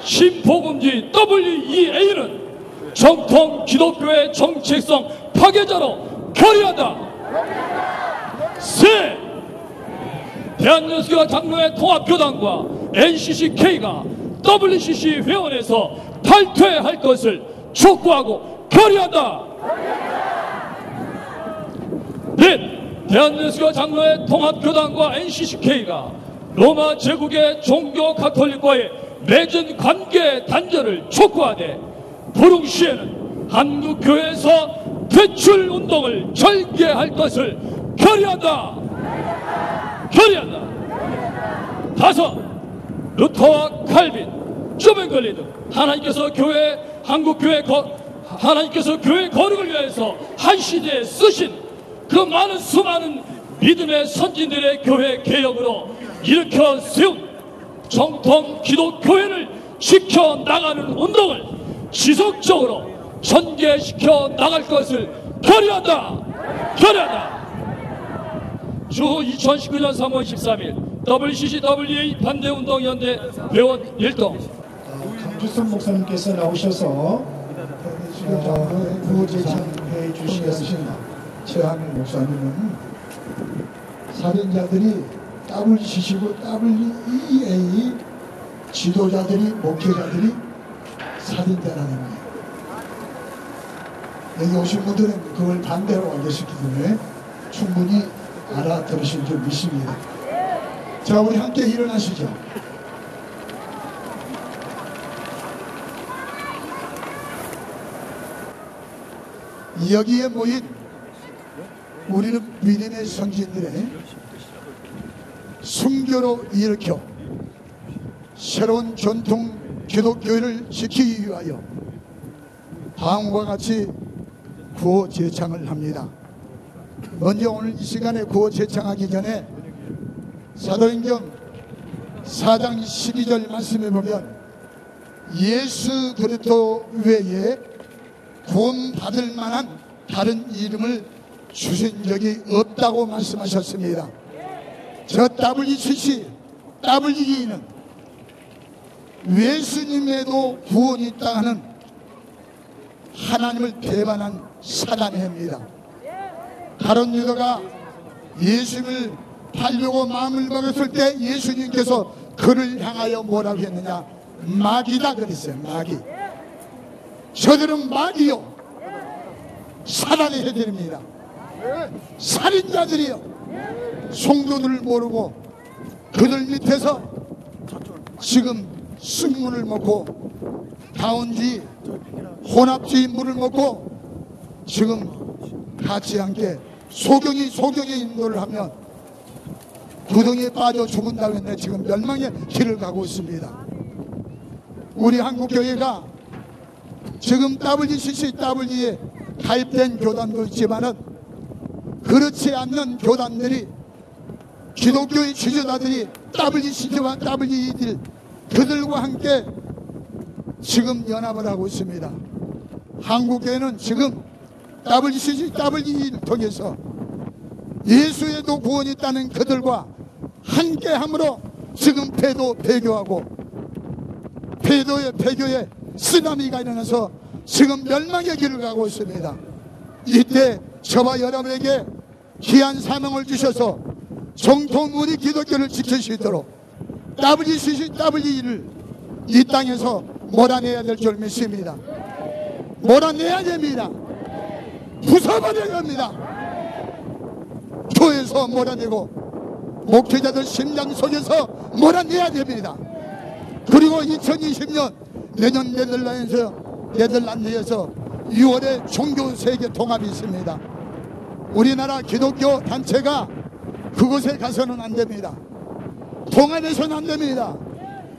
신복음주의 WEA는 정통 기독교의 정체성 파괴자로 결의한다. 셋. 대한예수교회 장로회 통합교단과 NCCK가 WCC 회원에서 탈퇴할 것을 촉구하고 결의한다. 넷. 대한예수교회 장로회 통합교단과 NCCK가 로마 제국의 종교 가톨릭과의 맺은 관계 단절을 촉구하되 부릉시에는 한국교회에서 퇴출 운동을 절개할 것을 결의한다. 다섯, 루터와 칼빈, 쪼벤걸리 등 하나님께서 교회 거룩을 위해서 한 시대에 쓰신 그 많은 수많은 믿음의 선진들의 교회 개혁으로 일으켜 세운 정통 기독교회를 지켜나가는 운동을 지속적으로 전개시켜 나갈 것을 결의한다. 주 2019년 3월 13일 WCCWA 반대운동연대 회원 일동 강주선 목사님께서 나오셔서 구제창해 주시겠습니다. 최한일 목사님은 살인자들이 WCC고 WEA 지도자들이 목회자들이 살인자라는 거예요. 여기 오신 분들은 그걸 반대로 알고 있기 때문에 충분히 알아들으실 줄 믿습니다. 자, 우리 함께 일어나시죠. 여기에 모인 우리는 믿음의 선진들의 순교로 일으켜 새로운 전통 기독교회를 지키기 위하여 다음과 같이 구호 제창을 합니다. 먼저 오늘 이 시간에 구호 제창하기 전에 사도행전 4장 12절 말씀에 보면 예수 그리스도 외에 구원받을 만한 다른 이름을 주신 적이 없다고 말씀하셨습니다. 저 WCC, WE는 예수님에도 구원이 있다 하는 하나님을 배반한 사단의 해입니다. 다른 유다가 예수님을 팔려고 마음을 먹었을 때 예수님께서 그를 향하여 뭐라고 했느냐? 마귀다 그랬어요. 마귀. 저들은 마귀요 사단의 해들입니다. 살인자들이요 성도들을 모르고 그들 밑에서 지금 승문을 먹고 다운주의 혼합주의 물을 먹고 지금 같이 함께 소경이 인도를 하면 구덩이에 빠져 죽은다고 했는데 지금 멸망의 길을 가고 있습니다. 우리 한국교회가 지금 WCCW에 가입된 교단도 있지만은 그렇지 않는 교단들이 기독교의 지도자들이 WCC와 WE들 그들과 함께 지금 연합을 하고 있습니다. 한국교회는 지금 WCC, WE를 통해서 예수에도 구원이 있다는 그들과 함께함으로 지금 배교하고 배교에 쓰나미가 일어나서 지금 멸망의 길을 가고 있습니다. 이때 저와 여러분에게 귀한 사명을 주셔서 정통 우리 기독교를 지킬 수 있도록 WCC, WE를 이 땅에서 몰아내야 될 줄 믿습니다. 몰아내야 됩니다. 부숴버려야 합니다. 교회에서 몰아내고 목회자들 심장 속에서 몰아내야 됩니다. 그리고 2020년 내년 네덜란드에서 6월에 종교 세계 통합이 있습니다. 우리나라 기독교 단체가 그곳에 가서는 안 됩니다. 통합해서는 안 됩니다.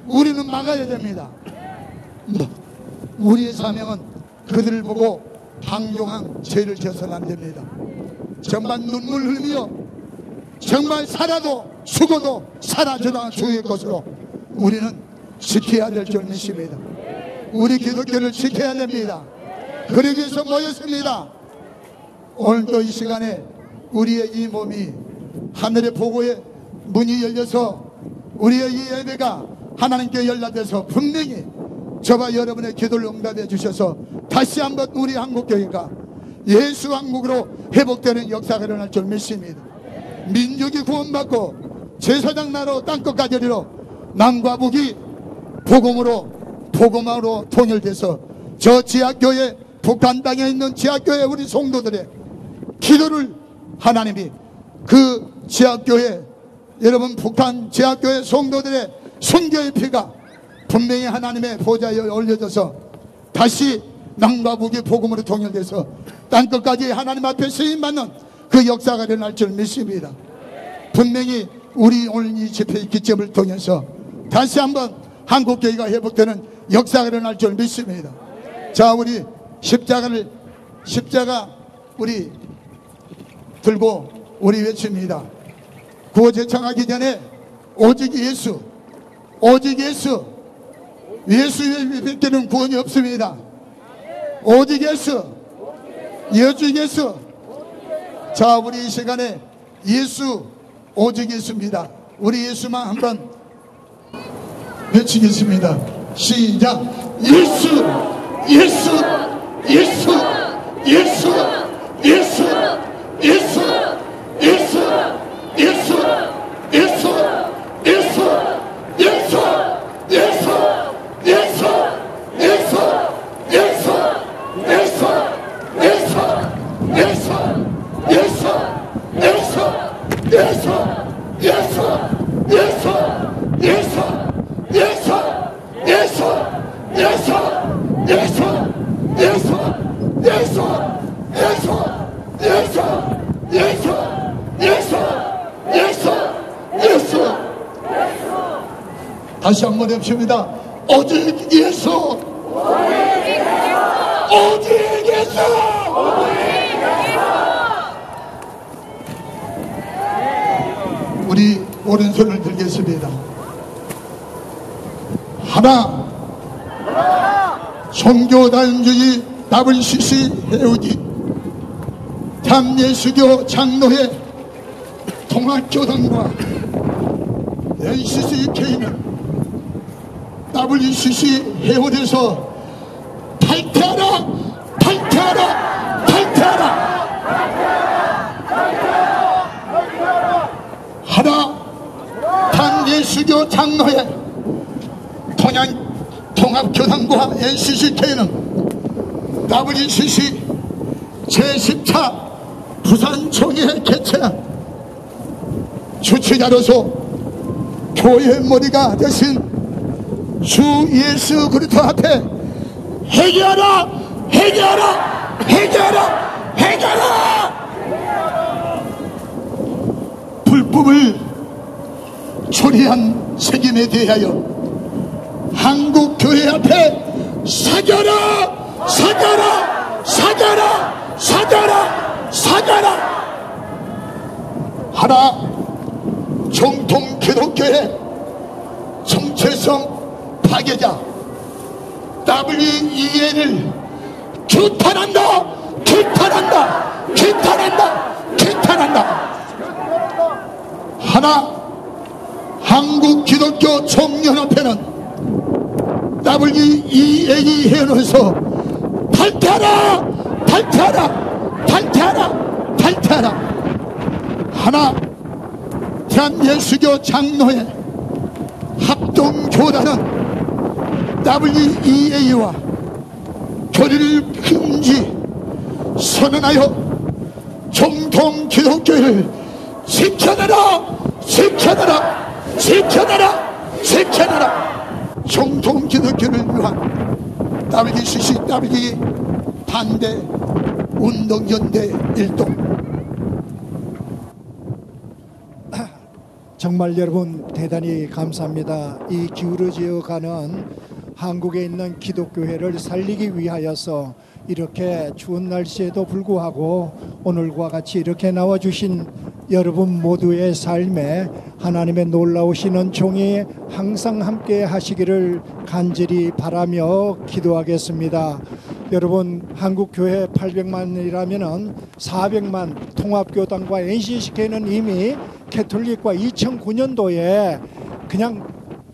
우리는 막아야 됩니다. 우리의 사명은 그들을 보고 방종한 죄를 져서는 안 됩니다. 정말 눈물 흘리며 정말 살아도 죽어도 사라져도 주의 것으로 우리는 지켜야 될 줄 믿습니다. 우리 기독교를 지켜야 됩니다. 그러기 위해서 모였습니다. 오늘도 이 시간에 우리의 이 몸이 하늘의 보고의 문이 열려서 우리의 이 예배가 하나님께 연락돼서 분명히 저와 여러분의 기도를 응답해 주셔서 다시 한번 우리 한국교회가 예수 한국으로 회복되는 역사가 일어날 줄 믿습니다. 민족이 구원받고 제사장 나라로 땅끝까지 이르러 남과 북이 복음으로 통일돼서 저 지하교회 북한 땅에 있는 지하교회 우리 성도들의 기도를 하나님이 그 지하교회 여러분 북한 지하교회 성도들의 순교의 피가 분명히 하나님의 보좌에 올려져서 다시 남과 북이 복음으로 통일돼서 땅끝까지 하나님 앞에 쓰임받는 그 역사가 일어날 줄 믿습니다. 분명히 우리 오늘 이 집회의 기점을 통해서 다시 한번 한국교회가 회복되는 역사가 일어날 줄 믿습니다. 자, 우리 십자가 우리 들고 우리 외칩니다. 구호 제창하기 전에 오직 예수 외에는 구원이 없습니다. 오직 예수. 자, 우리 이 시간에 예수 오직 예수입니다. 우리 예수만 한번 외치겠습니다. 시작. 예수 다시 한번 해봅시다. 오직 예수. 오직 예수. 우리 오른손을 들겠습니다. 하나. 종교다원주의 WCC 해우기 참예수교 장로회 통합교단과 NCCK는 WCC 회원에서 탈퇴하라! 하나 참예수교 장로회 통합교단과 NCCK는 WCC 제10차 부산 주체자로서 교회의 머리가 되신 주 예수 그리스도 앞에 회개하라, 회개하라, 회개하라, 회개하라. 불법을 초래한 책임에 대하여 한국 교회 앞에 사겨라, 사겨라, 사겨라, 사겨라, 사겨라. 하나 정통 기독교의 정체성 파괴자 WEN을 규탄한다, 규탄한다, 규탄한다, 규탄한다. 하나 한국 기독교 총연합회는 WEN이 해놓아서 탈퇴하라, 탈퇴하라, 탈퇴하라, 탈퇴하라. 하나 대한예수교 장로회 합동교단은 WEA와 교리를 금지 선언하여 정통 기독교를 지켜내라, 지켜내라, 지켜내라, 지켜내라. 정통 기독교를 위한 WCCW 반대 운동연대 일동. 정말 여러분 대단히 감사합니다. 이 기울어져 가는 한국에 있는 기독교회를 살리기 위하여서 이렇게 추운 날씨에도 불구하고 오늘과 같이 이렇게 나와주신 여러분 모두의 삶에 하나님의 놀라우신 은총이 항상 함께 하시기를 간절히 바라며 기도하겠습니다. 여러분 한국교회 800만이라면 400만 통합교단과 NCCK는 이미 캐톨릭과 2009년도에 그냥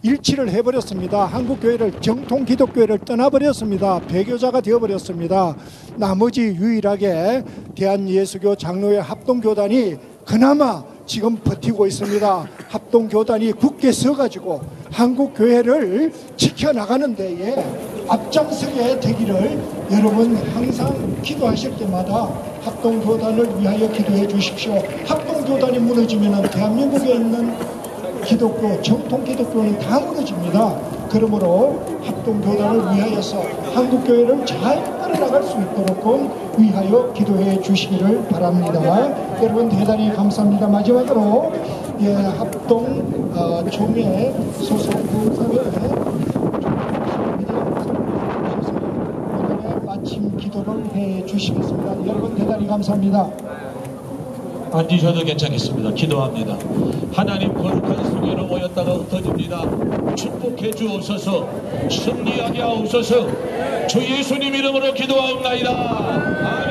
일치를 해버렸습니다. 한국교회를 정통 기독교회를 떠나버렸습니다. 배교자가 되어버렸습니다. 나머지 유일하게 대한예수교 장로회 합동교단이 그나마 지금 버티고 있습니다. 합동교단이 굳게 서가지고 한국교회를 지켜나가는 데에 앞장서게 되기를 여러분 항상 기도하실 때마다 합동교단을 위하여 기도해 주십시오. 합동교단이 무너지면 대한민국에 있는 기독교, 정통 기독교는 다 무너집니다. 그러므로 합동교단을 위하여서 한국교회를 잘 끌어나갈 수 있도록 위하여 기도해 주시기를 바랍니다. 여러분 대단히 감사합니다. 마지막으로 합동 총회 소속 부사회 마침 기도를 해 주시겠습니다. 여러분 대단히 감사합니다. 앉으셔도 괜찮겠습니다. 기도합니다. 하나님 거룩한 성회로 모였다가 흩어집니다. 축복해 주옵소서. 승리하게 하옵소서. 주 예수님 이름으로 기도하옵나이다.